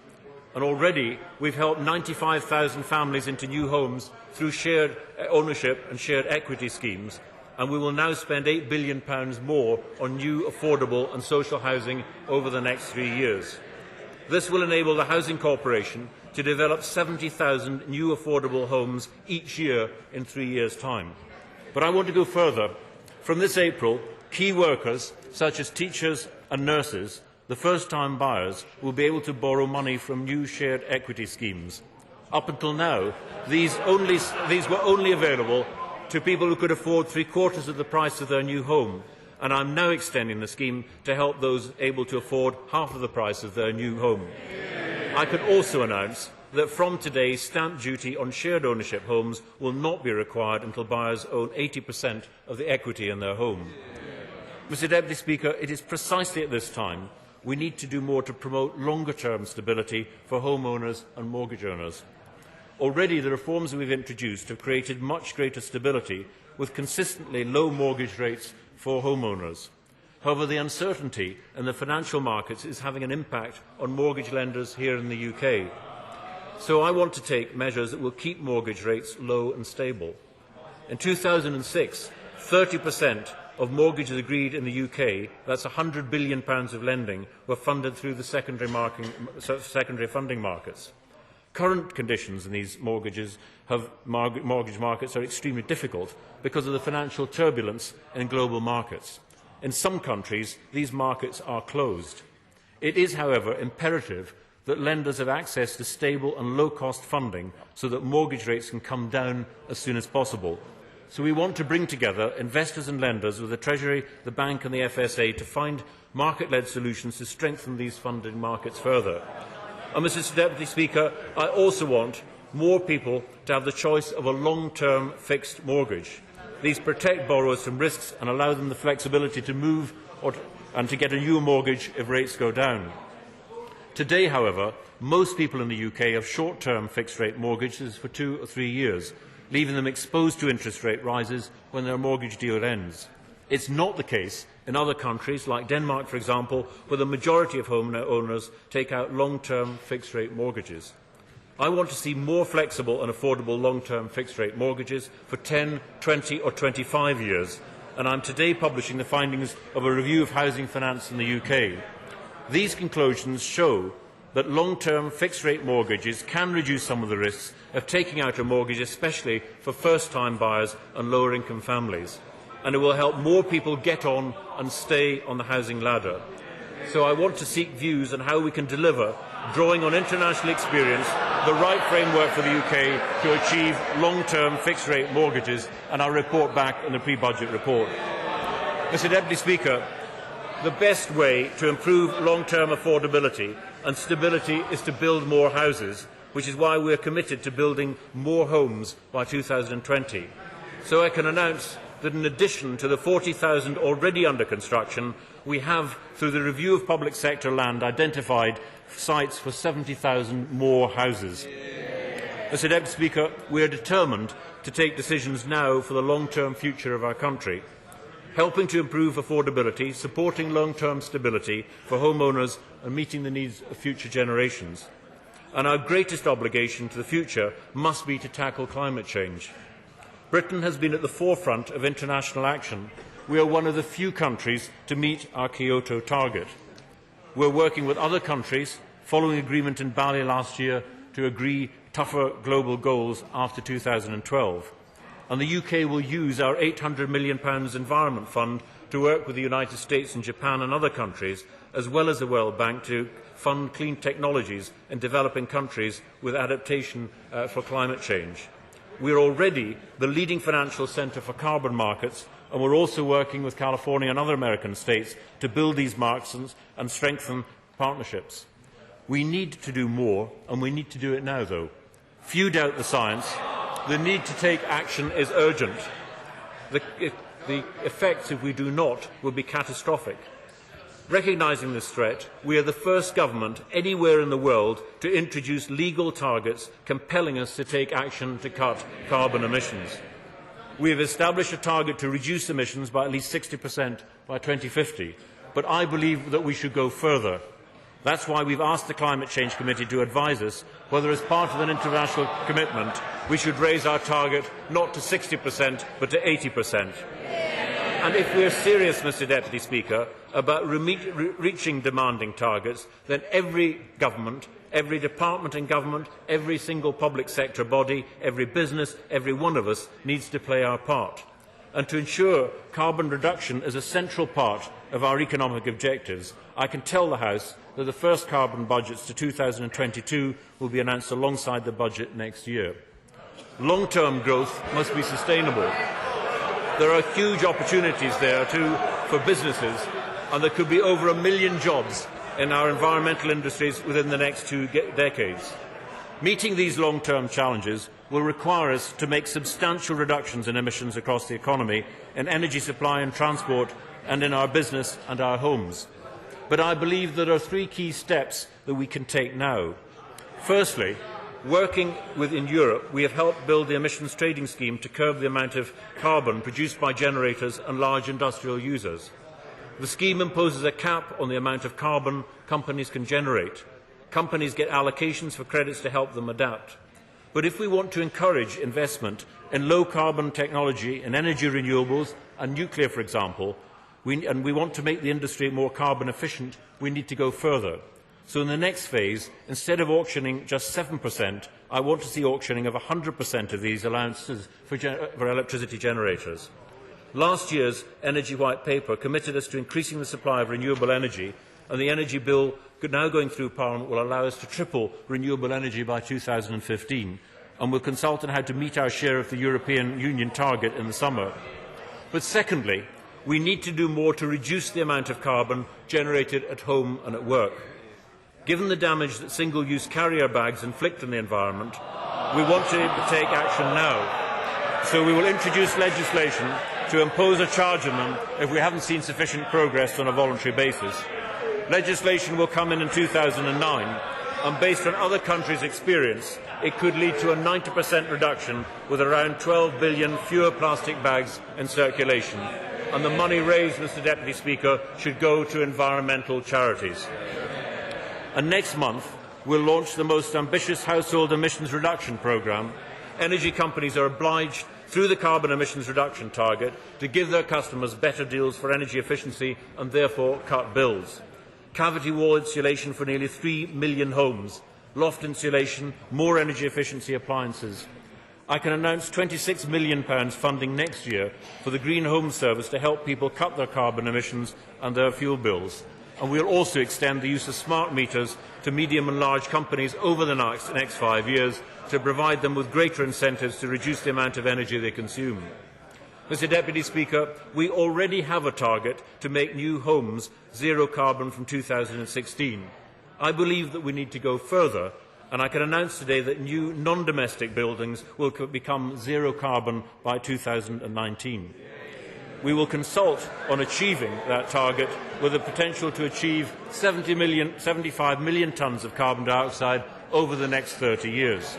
And already we have helped 95,000 families into new homes through shared ownership and shared equity schemes, and we will now spend £8 billion more on new, affordable and social housing over the next 3 years. This will enable the Housing Corporation to develop 70,000 new affordable homes each year in 3 years' time. But I want to go further. From this April, key workers, such as teachers and nurses, the first-time buyers, will be able to borrow money from new shared equity schemes. Up until now, these were only available to people who could afford three-quarters of the price of their new home, and I am now extending the scheme to help those able to afford half of the price of their new home. I can also announce that from today, stamp duty on shared ownership homes will not be required until buyers own 80% of the equity in their home. Mr Deputy Speaker, it is precisely at this time we need to do more to promote longer-term stability for homeowners and mortgage earners. Already, the reforms we have introduced have created much greater stability with consistently low mortgage rates for homeowners. However, the uncertainty in the financial markets is having an impact on mortgage lenders here in the UK. So I want to take measures that will keep mortgage rates low and stable. In 2006, 30% of mortgages agreed in the UK, that's £100 billion of lending, were funded through the secondary funding markets. Current conditions in these mortgage markets are extremely difficult because of the financial turbulence in global markets. In some countries, these markets are closed. It is, however, imperative that lenders have access to stable and low-cost funding so that mortgage rates can come down as soon as possible. So we want to bring together investors and lenders with the Treasury, the Bank and the FSA to find market-led solutions to strengthen these funding markets further. And, Mr Deputy Speaker, I also want more people to have the choice of a long-term fixed mortgage. These protect borrowers from risks and allow them the flexibility to move and to get a new mortgage if rates go down. Today, however, most people in the UK have short-term fixed-rate mortgages for 2 or 3 years, leaving them exposed to interest rate rises when their mortgage deal ends. It is not the case in other countries, like Denmark, for example, where the majority of homeowners take out long-term fixed-rate mortgages. I want to see more flexible and affordable long-term fixed-rate mortgages for 10, 20 or 25 years, and I am today publishing the findings of a review of housing finance in the UK. These conclusions show that long-term fixed-rate mortgages can reduce some of the risks of taking out a mortgage, especially for first-time buyers and lower-income families. And it will help more people get on and stay on the housing ladder. So I want to seek views on how we can deliver, drawing on international experience, the right framework for the UK to achieve long-term fixed-rate mortgages, and I'll report back in the pre-budget report. Mr Deputy Speaker, the best way to improve long-term affordability and stability is to build more houses, which is why we are committed to building more homes by 2020. So I can announce that in addition to the 40,000 already under construction, we have, through the review of public sector land, identified sites for 70,000 more houses. Mr Deputy Speaker, we are determined to take decisions now for the long-term future of our country, helping to improve affordability, supporting long-term stability for homeowners and meeting the needs of future generations. And our greatest obligation to the future must be to tackle climate change. Britain has been at the forefront of international action. We are one of the few countries to meet our Kyoto target. We are working with other countries, following agreement in Bali last year, to agree tougher global goals after 2012. And the UK will use our £800 million Environment Fund to work with the United States and Japan and other countries, as well as the World Bank, to fund clean technologies in developing countries with adaptation for climate change. We are already the leading financial centre for carbon markets, and we are also working with California and other American states to build these markets and strengthen partnerships. We need to do more, and we need to do it now, though. Few doubt the science. The need to take action is urgent. The effects, if we do not, will be catastrophic. Recognising this threat, we are the first government anywhere in the world to introduce legal targets compelling us to take action to cut carbon emissions. We have established a target to reduce emissions by at least 60% by 2050, but I believe that we should go further. That's why we've asked the Climate Change Committee to advise us whether, as part of an international commitment, we should raise our target not to 60% but to 80%. And if we are serious, Mr Deputy Speaker, about reaching demanding targets, then every government, every department in government, every single public sector body, every business, every one of us needs to play our part. And to ensure carbon reduction is a central part of our economic objectives, I can tell the House that the first carbon budgets to 2022 will be announced alongside the budget next year. Long-term growth must be sustainable. There are huge opportunities there too for businesses, and there could be over 1 million jobs in our environmental industries within the next 2 decades. Meeting these long-term challenges will require us to make substantial reductions in emissions across the economy, in energy supply and transport, and in our business and our homes. But I believe there are 3 key steps that we can take now. Firstly, working within Europe, we have helped build the emissions trading scheme to curb the amount of carbon produced by generators and large industrial users. The scheme imposes a cap on the amount of carbon companies can generate. Companies get allocations for credits to help them adapt. But if we want to encourage investment in low-carbon technology, in energy renewables and nuclear, for example, and we want to make the industry more carbon efficient, we need to go further. So in the next phase, instead of auctioning just 7%, I want to see auctioning of 100% of these allowances for electricity generators. Last year's Energy White Paper committed us to increasing the supply of renewable energy, and the energy bill now going through Parliament will allow us to triple renewable energy by 2015, and will consult on how to meet our share of the European Union target in the summer. But secondly, we need to do more to reduce the amount of carbon generated at home and at work. Given the damage that single-use carrier bags inflict on the environment, we want to take action now. So we will introduce legislation to impose a charge on them if we haven't seen sufficient progress on a voluntary basis. Legislation will come in 2009, and based on other countries' experience, it could lead to a 90% reduction with around 12 billion fewer plastic bags in circulation. And the money raised, Mr Deputy Speaker, should go to environmental charities. And next month, we will launch the most ambitious household emissions reduction programme. Energy companies are obliged, through the carbon emissions reduction target, to give their customers better deals for energy efficiency and therefore cut bills. cavity wall insulation for nearly 3 million homes, loft insulation, more energy efficiency appliances. I can announce £26 million funding next year for the Green Home Service to help people cut their carbon emissions and their fuel bills. And we will also extend the use of smart meters to medium and large companies over the next 5 years to provide them with greater incentives to reduce the amount of energy they consume. Mr Deputy Speaker, we already have a target to make new homes zero carbon from 2016. I believe that we need to go further, and I can announce today that new non-domestic buildings will become zero carbon by 2019. We will consult on achieving that target with the potential to achieve 75 million tonnes of carbon dioxide over the next 30 years.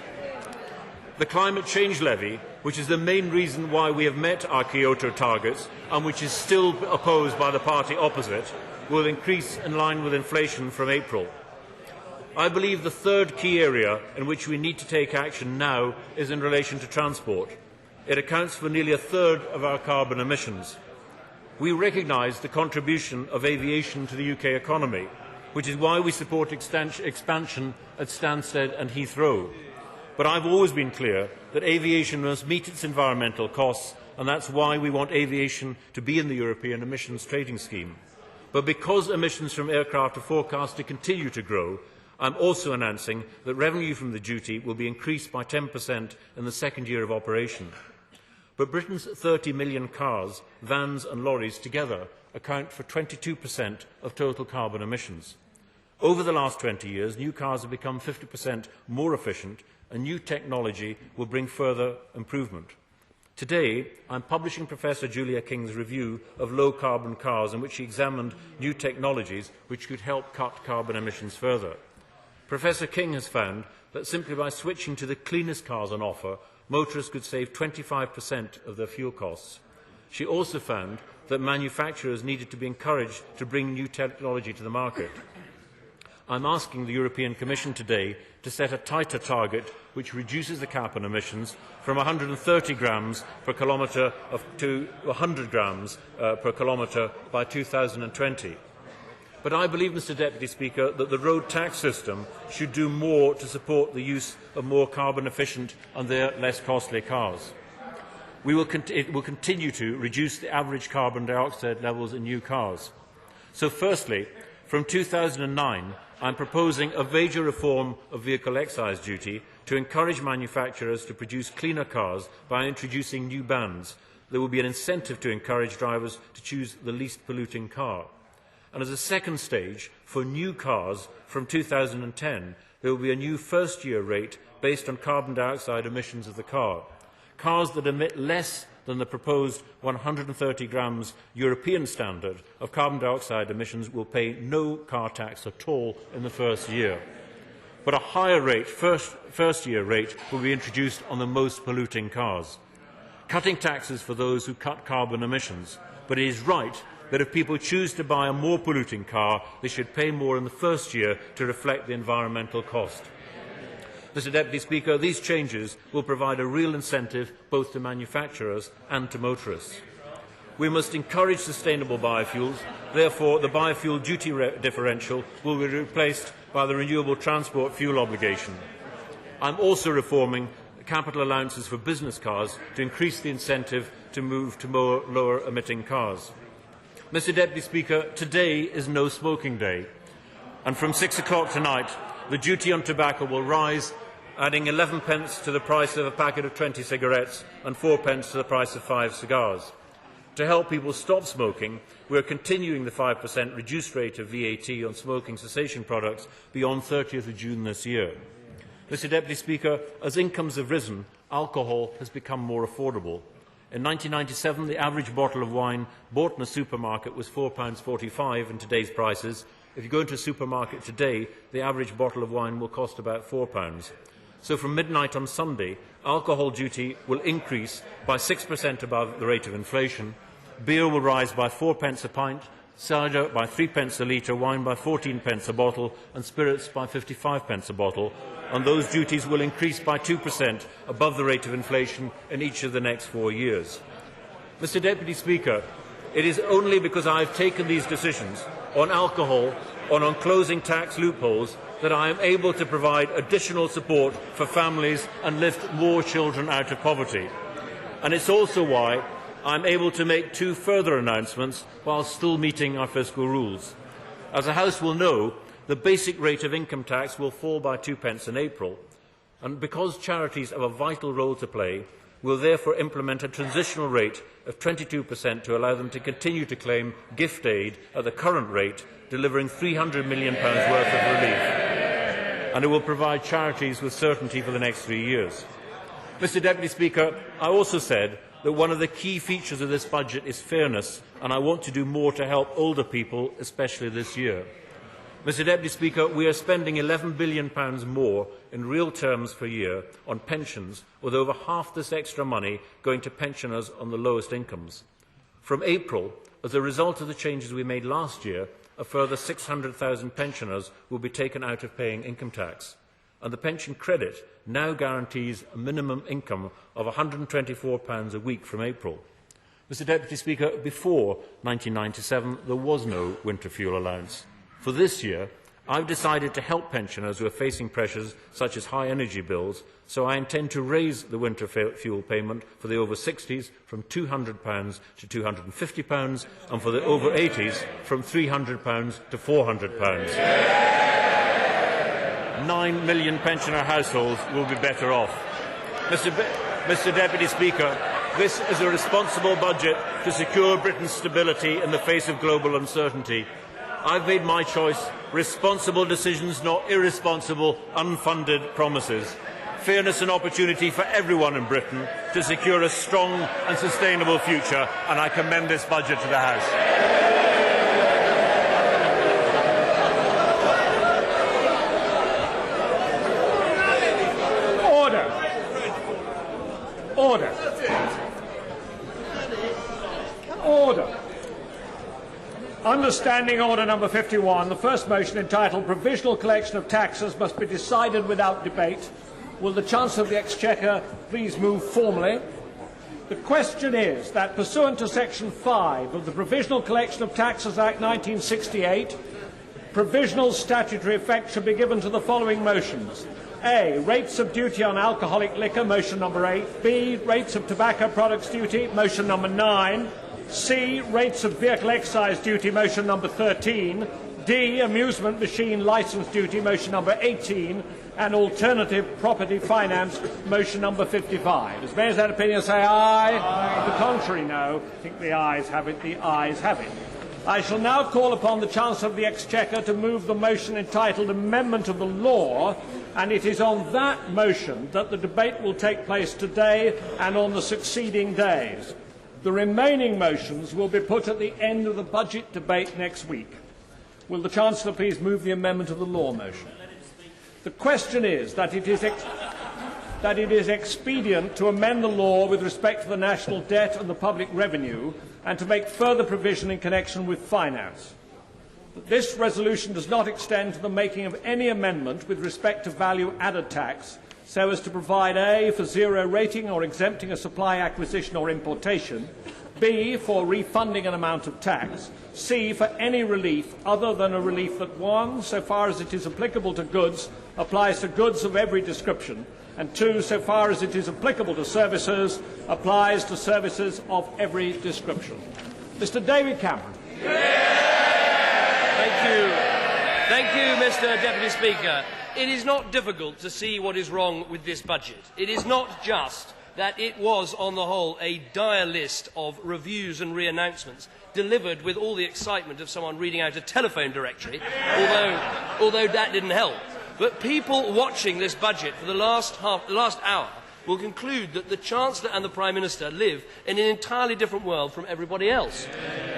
The climate change levy, which is the main reason why we have met our Kyoto targets and which is still opposed by the party opposite, will increase in line with inflation from April. I believe the third key area in which we need to take action now is in relation to transport. It accounts for nearly a third of our carbon emissions. We recognise the contribution of aviation to the UK economy, which is why we support expansion at Stansted and Heathrow. But I've always been clear that aviation must meet its environmental costs, and that's why we want aviation to be in the European Emissions Trading Scheme. But because emissions from aircraft are forecast to continue to grow, I am also announcing that revenue from the duty will be increased by 10% in the second year of operation. But Britain's 30 million cars, vans and lorries together account for 22% of total carbon emissions. Over the last 20 years, new cars have become 50% more efficient, and new technology will bring further improvement. Today, I am publishing Professor Julia King's review of low-carbon cars, in which she examined new technologies which could help cut carbon emissions further. Professor King has found that simply by switching to the cleanest cars on offer, motorists could save 25% of their fuel costs. She also found that manufacturers needed to be encouraged to bring new technology to the market. I am asking the European Commission today to set a tighter target which reduces the carbon emissions from 130 grams per kilometre to 100 grams per kilometre by 2020. But I believe, Mr Deputy Speaker, that the road tax system should do more to support the use of more carbon efficient and less costly cars. It will continue to reduce the average carbon dioxide levels in new cars. So firstly, from 2009, I am proposing a major reform of vehicle excise duty to encourage manufacturers to produce cleaner cars by introducing new bans. There will be an incentive to encourage drivers to choose the least polluting car. And as a second stage, for new cars from 2010, there will be a new first-year rate based on carbon dioxide emissions of the car. Cars that emit less than the proposed 130 grams European standard of carbon dioxide emissions will pay no car tax at all in the first year. But a higher rate, first-year rate, will be introduced on the most polluting cars. Cutting taxes for those who cut carbon emissions, but it is right that if people choose to buy a more polluting car, they should pay more in the first year to reflect the environmental cost. Mr Deputy Speaker, these changes will provide a real incentive both to manufacturers and to motorists. We must encourage sustainable biofuels. Therefore, the biofuel duty differential will be replaced by the renewable transport fuel obligation. I am also reforming capital allowances for business cars to increase the incentive to move to more lower-emitting cars. Mr Deputy Speaker, today is No Smoking Day, and from 6 o'clock tonight, the duty on tobacco will rise, adding 11 pence to the price of a packet of 20 cigarettes and 4 pence to the price of 5 cigars. To help people stop smoking, we are continuing the 5% reduced rate of VAT on smoking cessation products beyond 30th of June this year. Mr Deputy Speaker, as incomes have risen, alcohol has become more affordable. In 1997, the average bottle of wine bought in a supermarket was £4.45 in today's prices. If you go into a supermarket today, the average bottle of wine will cost about £4. So from midnight on Sunday, alcohol duty will increase by 6% above the rate of inflation, beer will rise by 4 pence a pint, cider by 3 pence a litre, wine by 14 pence a bottle, and spirits by 55 pence a bottle, and those duties will increase by 2% above the rate of inflation in each of the next 4 years. Mr Deputy Speaker, It is only because I have taken these decisions on alcohol and on closing tax loopholes that I am able to provide additional support for families and lift more children out of poverty. And it's also why I am able to make 2 further announcements while still meeting our fiscal rules. As the House will know, the basic rate of income tax will fall by 2 pence in April, and because charities have a vital role to play, will therefore implement a transitional rate of 22% to allow them to continue to claim gift aid at the current rate, delivering £300 million worth of relief. And it will provide charities with certainty for the next 3 years. Mr Deputy Speaker, I also said that one of the key features of this budget is fairness, and I want to do more to help older people, especially this year. Mr Deputy Speaker, we are spending £11 billion more in real terms per year on pensions, with over half this extra money going to pensioners on the lowest incomes. From April, as a result of the changes we made last year, a further 600,000 pensioners will be taken out of paying income tax, and the pension credit now guarantees a minimum income of £124 a week from April. Mr Deputy Speaker, before 1997 there was no winter fuel allowance. For this year, I have decided to help pensioners who are facing pressures such as high energy bills, so I intend to raise the winter fuel payment for the over 60s from £200 to £250 and for the over 80s from £300 to £400. 9 million pensioner households will be better off. Mr Deputy Speaker, this is a responsible budget to secure Britain's stability in the face of global uncertainty. I've made my choice: responsible decisions, not irresponsible, unfunded promises. Fairness and opportunity for everyone in Britain to secure a strong and sustainable future, and I commend this budget to the House. Order. Under Standing Order number 51, the first motion, entitled Provisional Collection of Taxes, must be decided without debate. Will the Chancellor of the Exchequer please move formally? The question is that, pursuant to Section 5 of the Provisional Collection of Taxes Act 1968, provisional statutory effect should be given to the following motions. A. Rates of duty on alcoholic liquor, motion number 8. B. Rates of tobacco products duty, motion number 9. C. Rates of vehicle excise duty, motion number 13. D. Amusement machine licence duty, motion number 18. And alternative property finance, motion number 55. As many as that opinion say aye. Aye. The contrary, no. I think the ayes have it. The ayes have it. I shall now call upon the Chancellor of the Exchequer to move the motion entitled Amendment of the Law, and it is on that motion that the debate will take place today and on the succeeding days. The remaining motions will be put at the end of the budget debate next week. Will the Chancellor please move the Amendment of the Law motion? The question is that it is expedient to amend the law with respect to the national debt and the public revenue, and to make further provision in connection with finance. But this resolution does not extend to the making of any amendment with respect to value-added tax, so as to provide A, for zero rating or exempting a supply, acquisition or importation, B, for refunding an amount of tax, C, for any relief other than a relief that, 1, so far as it is applicable to goods, applies to goods of every description, and 2, so far as it is applicable to services, applies to services of every description. Mr. David Cameron. Thank you, Mr. Deputy Speaker. It is not difficult to see what is wrong with this budget. It is not just that it was, on the whole, a dire list of reviews and re-announcements delivered with all the excitement of someone reading out a telephone directory, although that didn't help. But people watching this budget for the last hour will conclude that the Chancellor and the Prime Minister live in an entirely different world from everybody else.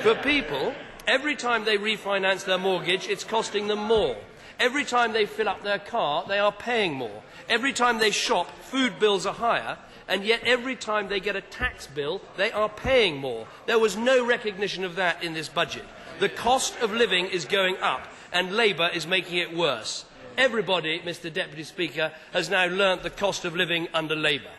For people, every time they refinance their mortgage, it's costing them more. Every time they fill up their car, they are paying more. Every time they shop, food bills are higher. And yet every time they get a tax bill, they are paying more. There was no recognition of that in this budget. The cost of living is going up, and Labour is making it worse. Everybody, Mr. Deputy Speaker, has now learnt the cost of living under Labour.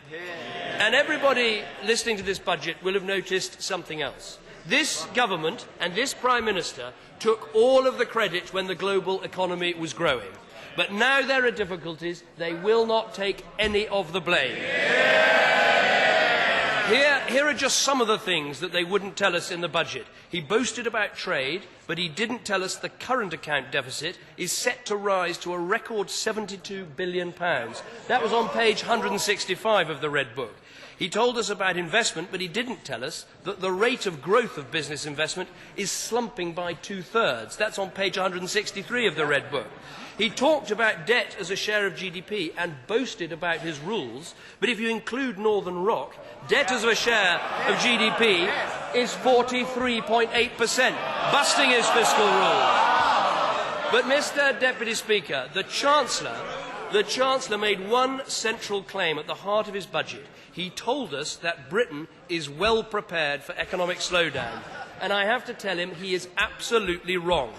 And everybody listening to this budget will have noticed something else. This government and this Prime Minister took all of the credit when the global economy was growing. But now there are difficulties. They will not take any of the blame. Here are just some of the things that they wouldn't tell us in the budget. He boasted about trade, but he didn't tell us the current account deficit is set to rise to a record £72 billion. That was on page 165 of the Red Book. He told us about investment, but he didn't tell us that the rate of growth of business investment is slumping by 2/3. That's on page 163 of the Red Book. He talked about debt as a share of GDP and boasted about his rules, but if you include Northern Rock, debt as a share of GDP is 43.8%, busting his fiscal rules. But, Mr. Deputy Speaker, the Chancellor made one central claim at the heart of his budget. He told us that Britain is well prepared for economic slowdown. And I have to tell him he is absolutely wrong.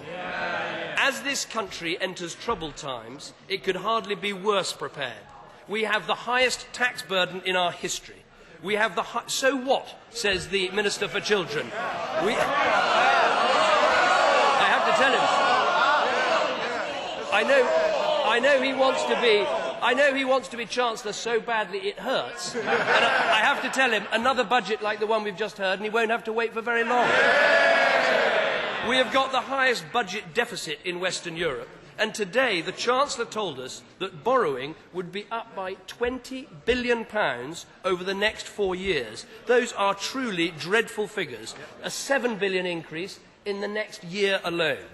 As this country enters troubled times, it could hardly be worse prepared. We have the highest tax burden in our history. We have the so what, says the Minister for Children. I have to tell him. I know he wants to be Chancellor so badly it hurts. And I have to tell him another budget like the one we've just heard and he won't have to wait for very long. We have got the highest budget deficit in Western Europe. And today the Chancellor told us that borrowing would be up by £20 billion over the next 4 years. Those are truly dreadful figures. A £7 billion increase in the next year alone.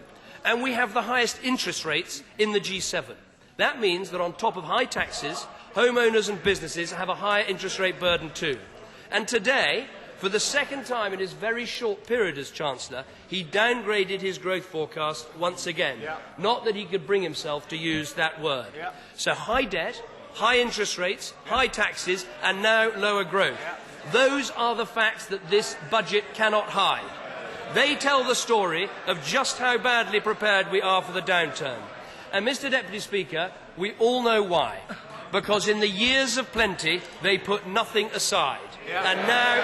And we have the highest interest rates in the G7. That means that on top of high taxes, homeowners and businesses have a higher interest rate burden too. And today, for the second time in his very short period as Chancellor, he downgraded his growth forecast once again. Not that he could bring himself to use that word. So high debt, high interest rates, high taxes, and now lower growth. Those are the facts that this budget cannot hide. They tell the story of just how badly prepared we are for the downturn. And, Mr. Deputy Speaker, we all know why. Because in the years of plenty, they put nothing aside. And now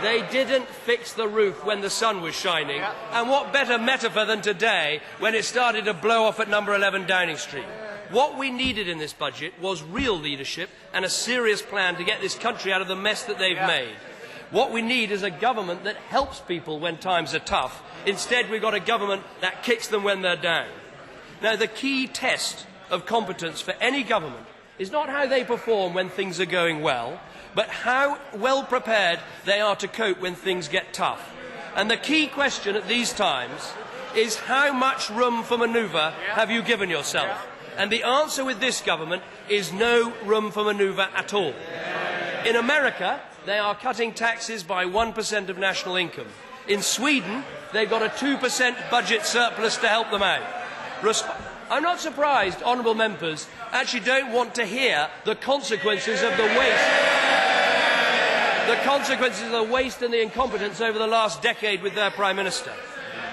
they didn't fix the roof when the sun was shining. And what better metaphor than today when it started to blow off at number 11 Downing Street? What we needed in this budget was real leadership and a serious plan to get this country out of the mess that they've made. What we need is a government that helps people when times are tough. Instead, we've got a government that kicks them when they're down. Now, the key test of competence for any government is not how they perform when things are going well, but how well prepared they are to cope when things get tough. And the key question at these times is how much room for manoeuvre have you given yourself? And the answer with this government is no room for manoeuvre at all. In America, they are cutting taxes by 1% of national income. In Sweden, they've got a 2% budget surplus to help them out. I'm not surprised honourable members actually don't want to hear the consequences of the waste and the incompetence over the last decade with their Prime Minister.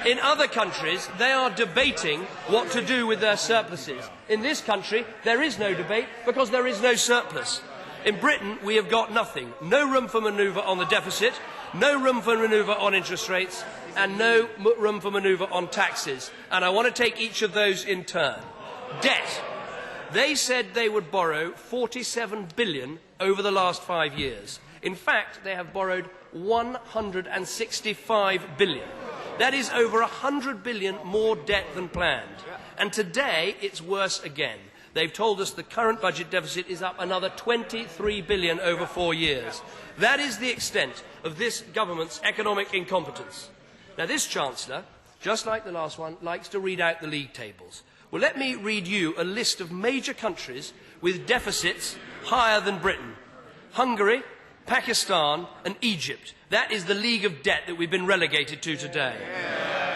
In other countries, they are debating what to do with their surpluses. In this country, there is no debate because there is no surplus. In Britain, we have got nothing. No room for manoeuvre on the deficit, no room for manoeuvre on interest rates, and no room for manoeuvre on taxes. And I want to take each of those in turn. Debt. They said they would borrow £47 billion over the last 5 years. In fact, they have borrowed £165 billion. That is over £100 billion more debt than planned. And today, it's worse again. They've told us the current budget deficit is up another £23 billion over 4 years. That is the extent of this government's economic incompetence. Now, this Chancellor, just like the last one, likes to read out the league tables. Well, let me read you a list of major countries with deficits higher than Britain. Hungary, Pakistan and Egypt. That is the league of debt that we've been relegated to today.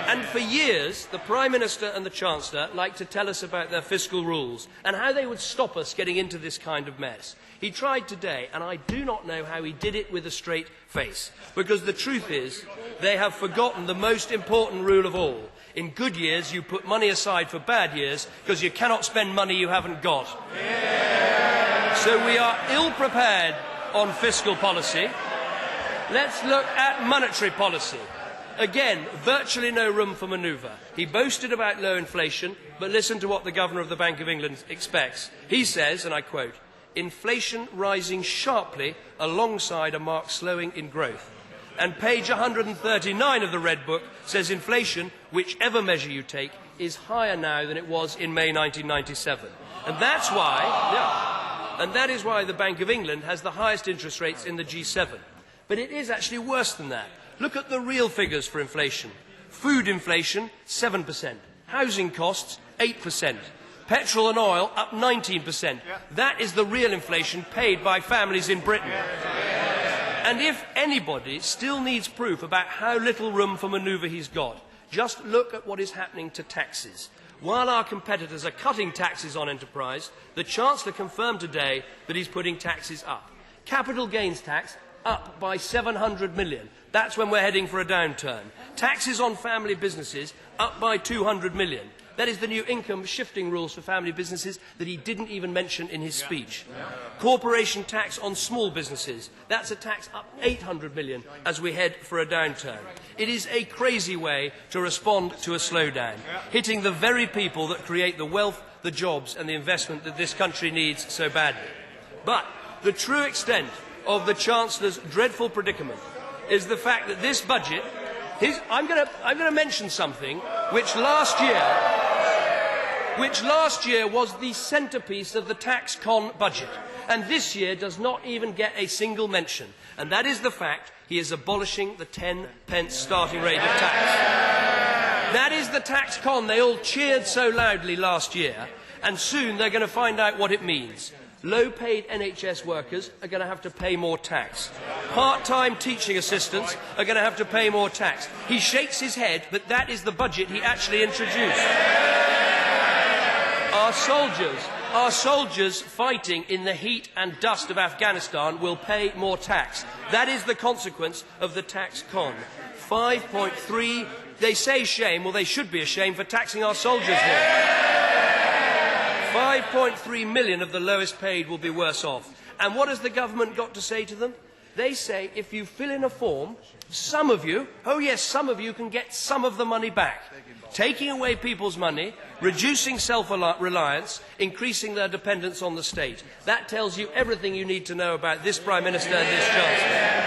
And for years, the Prime Minister and the Chancellor like to tell us about their fiscal rules and how they would stop us getting into this kind of mess. He tried today, and I do not know how he did it with a straight face, because the truth is, they have forgotten the most important rule of all. In good years, you put money aside for bad years, because you cannot spend money you haven't got. So we are ill-prepared on fiscal policy. Let's look at monetary policy. Again, virtually no room for manoeuvre. He boasted about low inflation, but listen to what the Governor of the Bank of England expects. He says, and I quote, "Inflation rising sharply alongside a marked slowing in growth." And page 139 of the Red Book says inflation, whichever measure you take, is higher now than it was in May 1997. And that's why, and that is why the Bank of England has the highest interest rates in the G7. But it is actually worse than that. Look at the real figures for inflation. Food inflation, 7%. Housing costs, 8%. Petrol and oil, up 19%. That is the real inflation paid by families in Britain. And if anybody still needs proof about how little room for manoeuvre he's got, just look at what is happening to taxes. While our competitors are cutting taxes on enterprise, the Chancellor confirmed today that he's putting taxes up. Capital gains tax up by 700 million. That's when we're heading for a downturn. Taxes on family businesses up by 200 million. That is the new income shifting rules for family businesses that he didn't even mention in his speech. Corporation tax on small businesses. That's a tax up 800 million as we head for a downturn. It is a crazy way to respond to a slowdown, hitting the very people that create the wealth, the jobs and the investment that this country needs so badly. But the true extent of the Chancellor's dreadful predicament is the fact that this budget, I'm going to mention something which last year was the centrepiece of the tax con budget, and this year does not even get a single mention, and that is the fact he is abolishing the 10p starting rate of tax. That is the tax con they all cheered so loudly last year, and soon they're going to find out what it means. Low-paid NHS workers are going to have to pay more tax. Part-time teaching assistants are going to have to pay more tax. He shakes his head, but that is the budget he actually introduced. Our soldiers fighting in the heat and dust of Afghanistan will pay more tax. That is the consequence of the tax con. 5.3, they say shame, well they should be ashamed for taxing our soldiers more. 5.3 million of the lowest paid will be worse off. And what has the government got to say to them? They say if you fill in a form, some of you, oh yes, some of you can get some of the money back. Taking away people's money, reducing self-reliance, increasing their dependence on the state. That tells you everything you need to know about this Prime Minister and this Chancellor.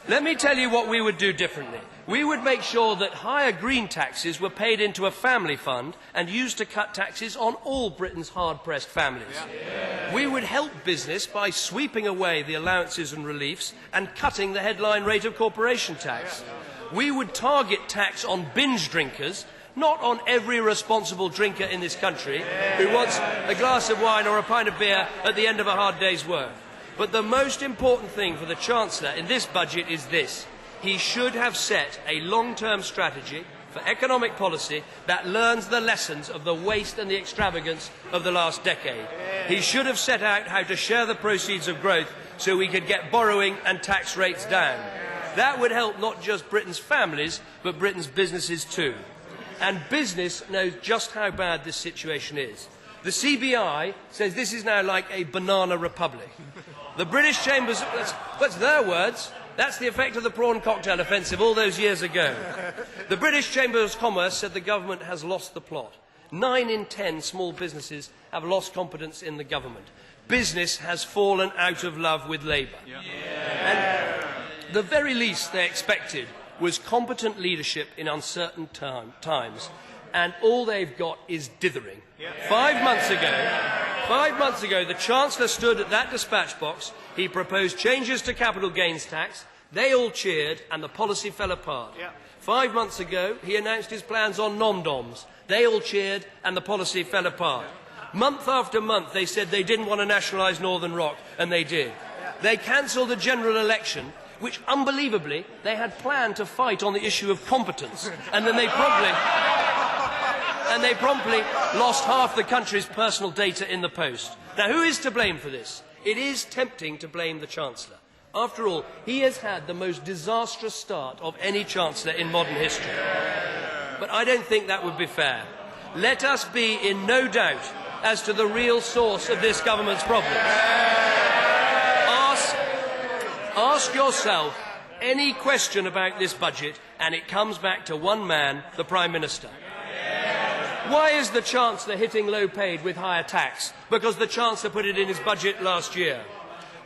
Let me tell you what we would do differently. We would make sure that higher green taxes were paid into a family fund and used to cut taxes on all Britain's hard-pressed families. We would help business by sweeping away the allowances and reliefs and cutting the headline rate of corporation tax. We would target tax on binge drinkers, not on every responsible drinker in this country who wants a glass of wine or a pint of beer at the end of a hard day's work. But the most important thing for the Chancellor in this budget is this. He should have set a long-term strategy for economic policy that learns the lessons of the waste and the extravagance of the last decade. He should have set out how to share the proceeds of growth so we could get borrowing and tax rates down. That would help not just Britain's families, but Britain's businesses too. And business knows just how bad this situation is. The CBI says this is now like a banana republic. The British Chambers, that's their words. That's the effect of the prawn cocktail offensive all those years ago. The British Chamber of Commerce said the government has lost the plot. 9 in 10 small businesses have lost confidence in the government. Business has fallen out of love with Labour. And the very least they expected was competent leadership in uncertain times. And all they've got is dithering. 5 months ago, the Chancellor stood at that dispatch box. He proposed changes to capital gains tax. They all cheered, and the policy fell apart. 5 months ago, he announced his plans on nom-doms. They all cheered, and the policy fell apart. Month after month, they said they didn't want to nationalise Northern Rock, and they did. They cancelled the general election, which, unbelievably, they had planned to fight on the issue of competence, and then they promptly lost half the country's personal data in the post. Now, who is to blame for this? It is tempting to blame the Chancellor. After all, he has had the most disastrous start of any Chancellor in modern history. But I don't think that would be fair. Let us be in no doubt as to the real source of this government's problems. Ask yourself any question about this budget, and it comes back to one man, the Prime Minister. Why is the Chancellor hitting low-paid with higher tax? Because the Chancellor put it in his budget last year.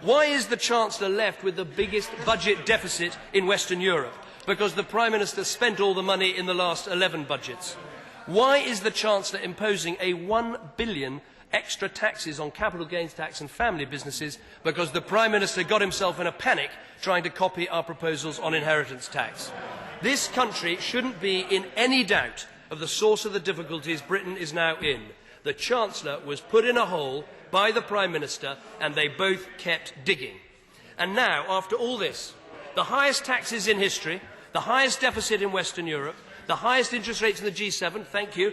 Why is the Chancellor left with the biggest budget deficit in Western Europe? Because the Prime Minister spent all the money in the last 11 budgets. Why is the Chancellor imposing a £1 billion extra taxes on capital gains tax and family businesses? Because the Prime Minister got himself in a panic trying to copy our proposals on inheritance tax. This country shouldn't be in any doubt of the source of the difficulties Britain is now in. The Chancellor was put in a hole by the Prime Minister, and they both kept digging. And now, after all this, the highest taxes in history, the highest deficit in Western Europe, the highest interest rates in the G7, thank you.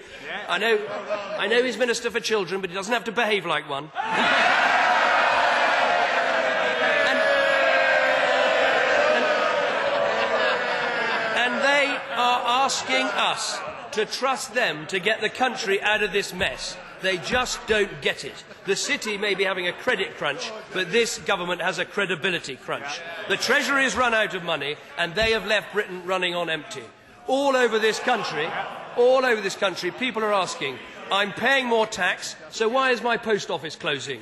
I know he's Minister for Children, but he doesn't have to behave like one. And they are asking us to trust them to get the country out of this mess. They just don't get it. The City may be having a credit crunch, but this government has a credibility crunch. The Treasury has run out of money, and they have left Britain running on empty. All over this country, people are asking, I'm paying more tax, so why is my post office closing?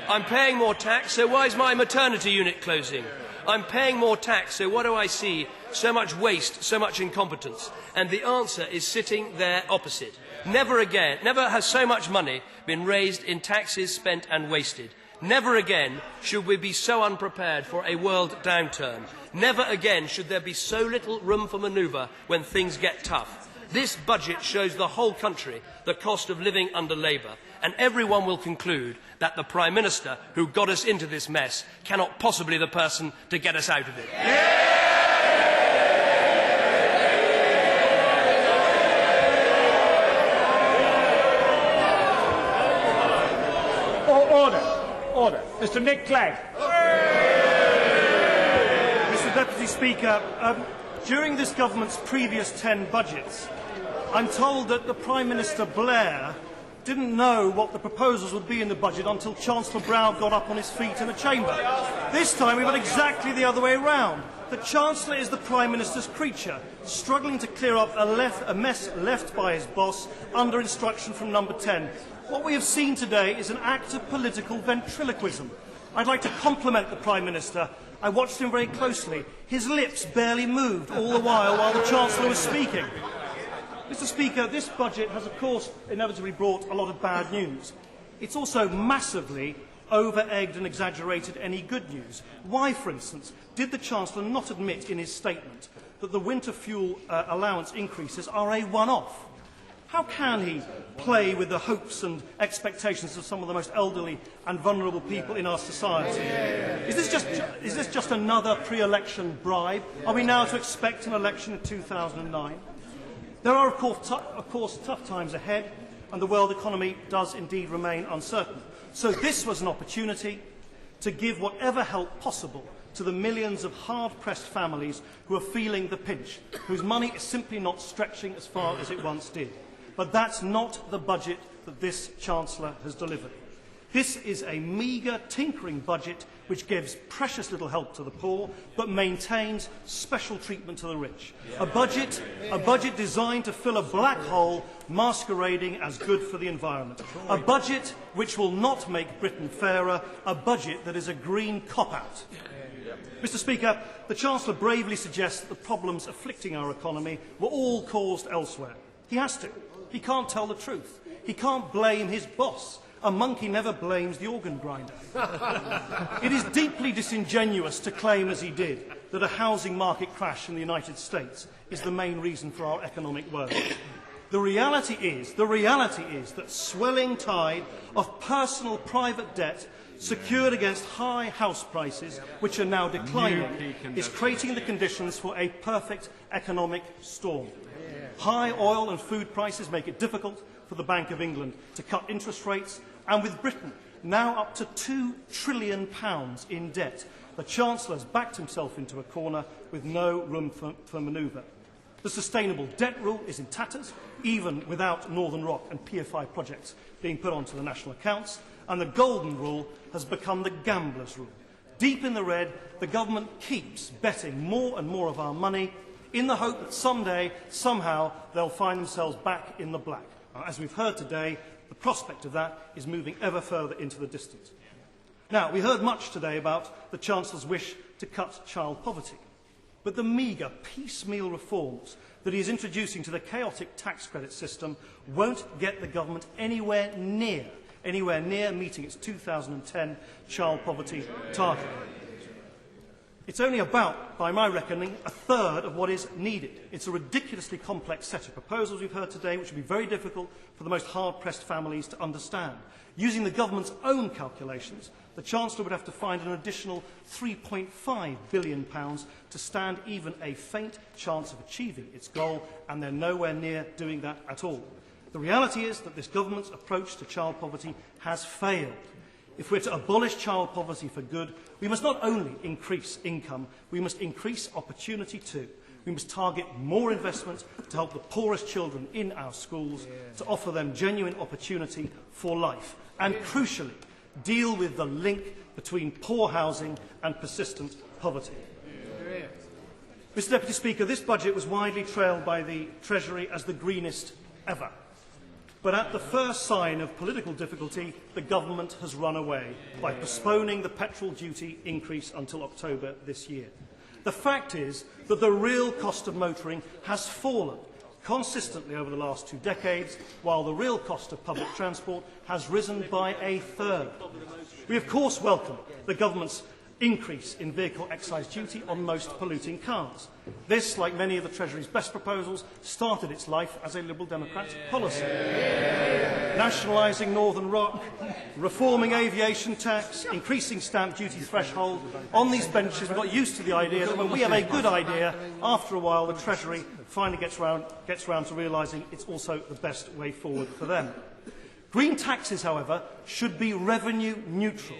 I'm paying more tax, so why is my maternity unit closing? I'm paying more tax, so what do I see? So much waste, so much incompetence. And the answer is sitting there opposite. Never has so much money been raised in taxes spent and wasted. Never again should we be so unprepared for a world downturn. Never again should there be so little room for manoeuvre when things get tough. This budget shows the whole country the cost of living under Labour, and everyone will conclude that the Prime Minister who got us into this mess cannot possibly be the person to get us out of it. Order. Mr. Nick Clegg. Mr. Deputy Speaker, during this government's previous 10 budgets, I'm told that the Prime Minister Blair didn't know what the proposals would be in the budget until Chancellor Brown got up on his feet in the chamber. This time we've got exactly the other way round. The Chancellor is the Prime Minister's creature, struggling to clear up a mess left by his boss under instruction from number 10. What we have seen today is an act of political ventriloquism. I'd like to compliment the Prime Minister. I watched him very closely. His lips barely moved all the while the Chancellor was speaking. Mr. Speaker, this budget has, of course, inevitably brought a lot of bad news. It's also massively over-egged and exaggerated any good news. Why, for instance, did the Chancellor not admit in his statement that the winter fuel allowance increases are a one-off? How can he play with the hopes and expectations of some of the most elderly and vulnerable people in our society? Is this just another pre-election bribe? Are we now to expect an election in 2009? There are, of course, tough times ahead, and the world economy does indeed remain uncertain. So this was an opportunity to give whatever help possible to the millions of hard-pressed families who are feeling the pinch, whose money is simply not stretching as far as it once did. But that's not the budget that this Chancellor has delivered. This is a meagre, tinkering budget which gives precious little help to the poor, but maintains special treatment to the rich. A budget designed to fill a black hole masquerading as good for the environment. A budget which will not make Britain fairer. A budget that is a green cop-out. Mr. Speaker, the Chancellor bravely suggests that the problems afflicting our economy were all caused elsewhere. He has to. He can't tell the truth. He can't blame his boss. A monkey never blames the organ grinder. It is deeply disingenuous to claim, as he did, that a housing market crash in the United States is the main reason for our economic woes. The reality is that swelling tide of personal private debt secured against high house prices, which are now declining, is creating the conditions for a perfect economic storm. High oil and food prices make it difficult for the Bank of England to cut interest rates, and with Britain now up to £2 trillion in debt, the Chancellor has backed himself into a corner with no room for manoeuvre. The sustainable debt rule is in tatters, even without Northern Rock and PFI projects being put onto the national accounts, and the golden rule has become the gambler's rule. Deep in the red, the government keeps betting more and more of our money in the hope that someday, somehow, they'll find themselves back in the black. As we've heard today, the prospect of that is moving ever further into the distance. Now, we heard much today about the Chancellor's wish to cut child poverty, but the meagre, piecemeal reforms that he is introducing to the chaotic tax credit system won't get the government anywhere near meeting its 2010 child poverty target. It's only about, by my reckoning, a third of what is needed. It's a ridiculously complex set of proposals we've heard today, which will be very difficult for the most hard-pressed families to understand. Using the government's own calculations, the Chancellor would have to find an additional £3.5 billion to stand even a faint chance of achieving its goal, and they're nowhere near doing that at all. The reality is that this government's approach to child poverty has failed. If we're to abolish child poverty for good, we must not only increase income, we must increase opportunity too. We must target more investment to help the poorest children in our schools, to offer them genuine opportunity for life, and crucially, deal with the link between poor housing and persistent poverty. Mr. Deputy Speaker, this budget was widely trailed by the Treasury as the greenest ever. But at the first sign of political difficulty, the government has run away by postponing the petrol duty increase until October this year. The fact is that the real cost of motoring has fallen consistently over the last 2 decades, while the real cost of public transport has risen by a third. We of course welcome the government's increase in vehicle excise duty on most polluting cars. This, like many of the Treasury's best proposals, started its life as a Liberal Democrat policy. Nationalising Northern Rock, reforming aviation tax, increasing stamp duty threshold. On these benches, we got used to the idea that when we have a good idea, after a while the Treasury finally gets round to realising it's also the best way forward for them. Green taxes, however, should be revenue neutral.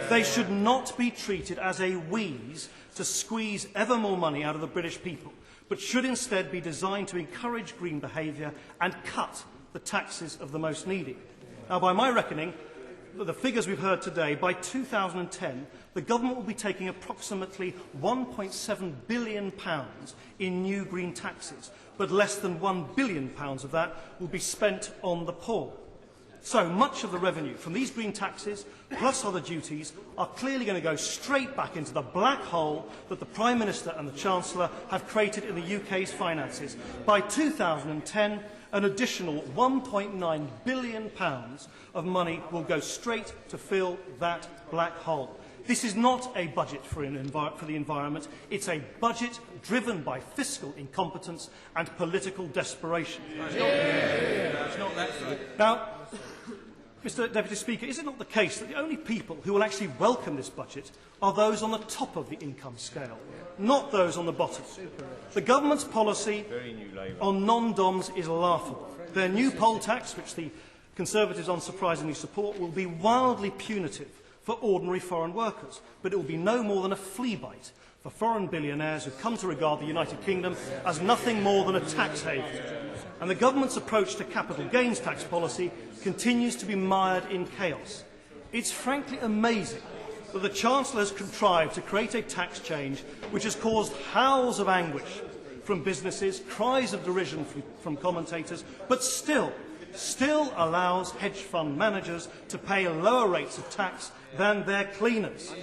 They should not be treated as a wheeze to squeeze ever more money out of the British people, but should instead be designed to encourage green behaviour and cut the taxes of the most needy. Now, by my reckoning, the figures we've heard today, by 2010, the government will be taking approximately £1.7 billion in new green taxes, but less than £1 billion of that will be spent on the poor. So much of the revenue from these green taxes, plus other duties, are clearly going to go straight back into the black hole that the Prime Minister and the Chancellor have created in the UK's finances. By 2010, an additional £1.9 billion of money will go straight to fill that black hole. This is not a budget for the environment. It's a budget driven by fiscal incompetence and political desperation. Now, Mr. Deputy Speaker, is it not the case that the only people who will actually welcome this budget are those on the top of the income scale, not those on the bottom? The government's policy on non-DOMs is laughable. Their new poll tax, which the Conservatives unsurprisingly support, will be wildly punitive for ordinary foreign workers, but it will be no more than a flea bite for foreign billionaires who come to regard the United Kingdom as nothing more than a tax haven. And the government's approach to capital gains tax policy continues to be mired in chaos. It's frankly amazing that the Chancellor has contrived to create a tax change which has caused howls of anguish from businesses, cries of derision from commentators, but still allows hedge fund managers to pay lower rates of tax than their cleaners.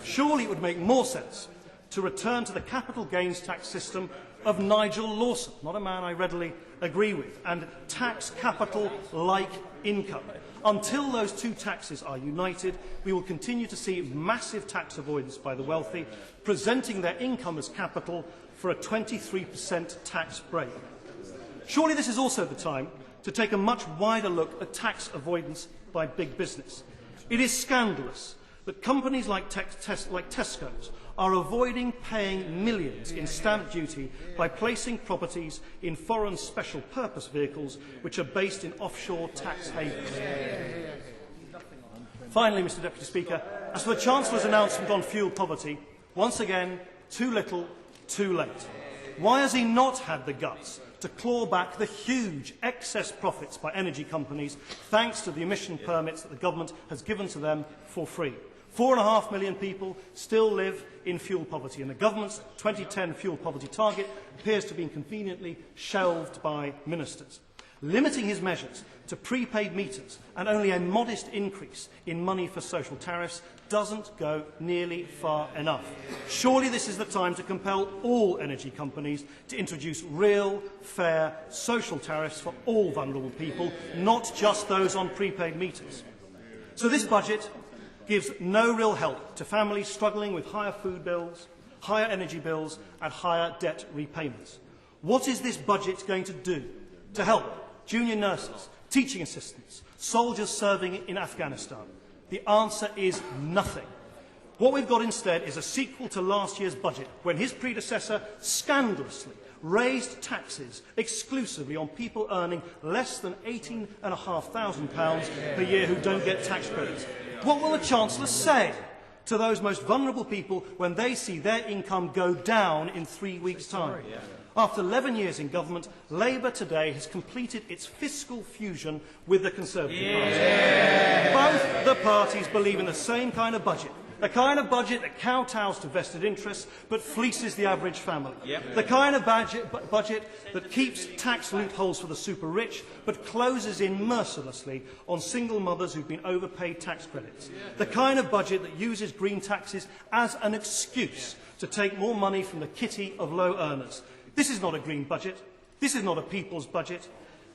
Surely it would make more sense to return to the capital gains tax system of Nigel Lawson, not a man I readily agree with, and tax capital-like income. Until those two taxes are united, we will continue to see massive tax avoidance by the wealthy, presenting their income as capital for a 23% tax break. Surely this is also the time to take a much wider look at tax avoidance by big business. It is scandalous that companies like Tesco's are avoiding paying millions in stamp duty by placing properties in foreign special purpose vehicles which are based in offshore tax havens. Finally, Mr. Deputy Speaker, as for the Chancellor's announcement on fuel poverty, once again, too little, too late. Why has he not had the guts to claw back the huge excess profits by energy companies thanks to the emission permits that the government has given to them for free? 4.5 million people still live in fuel poverty, and the government's 2010 fuel poverty target appears to have been conveniently shelved by ministers. Limiting his measures to prepaid meters and only a modest increase in money for social tariffs doesn't go nearly far enough. Surely this is the time to compel all energy companies to introduce real, fair social tariffs for all vulnerable people, not just those on prepaid meters. So this budget gives no real help to families struggling with higher food bills, higher energy bills and higher debt repayments. What is this budget going to do to help junior nurses, teaching assistants, soldiers serving in Afghanistan? The answer is nothing. What we've got instead is a sequel to last year's budget, when his predecessor scandalously raised taxes exclusively on people earning less than £18,500 per year who don't get tax credits. What will the Chancellor say to those most vulnerable people when they see their income go down in 3 weeks' time? After 11 years in government, Labour today has completed its fiscal fusion with the Conservative Party. Both the parties believe in the same kind of budget. The kind of budget that kowtows to vested interests but fleeces the average family. The kind of budget that keeps tax loopholes for the super rich but closes in mercilessly on single mothers who've been overpaid tax credits. The kind of budget that uses green taxes as an excuse to take more money from the kitty of low earners. This is not a green budget. This is not a people's budget.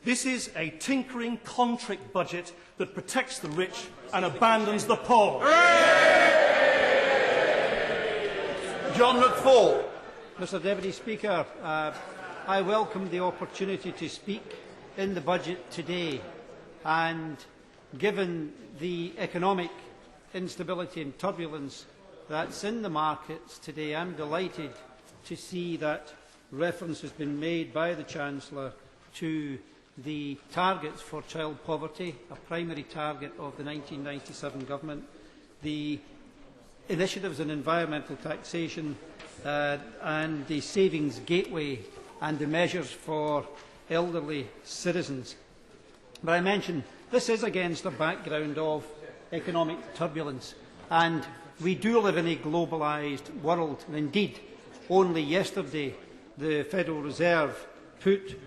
This is a tinkering, contrick budget that protects the rich and abandons the poor. John McFall. Mr Deputy Speaker, I welcome the opportunity to speak in the budget today, and given the economic instability and turbulence that's in the markets today, I'm delighted to see that reference has been made by the Chancellor to the targets for child poverty, a primary target of the 1997 government, the initiatives in environmental taxation and the savings gateway and the measures for elderly citizens. But I mention this is against a background of economic turbulence, and we do live in a globalised world, and indeed only yesterday the Federal Reserve put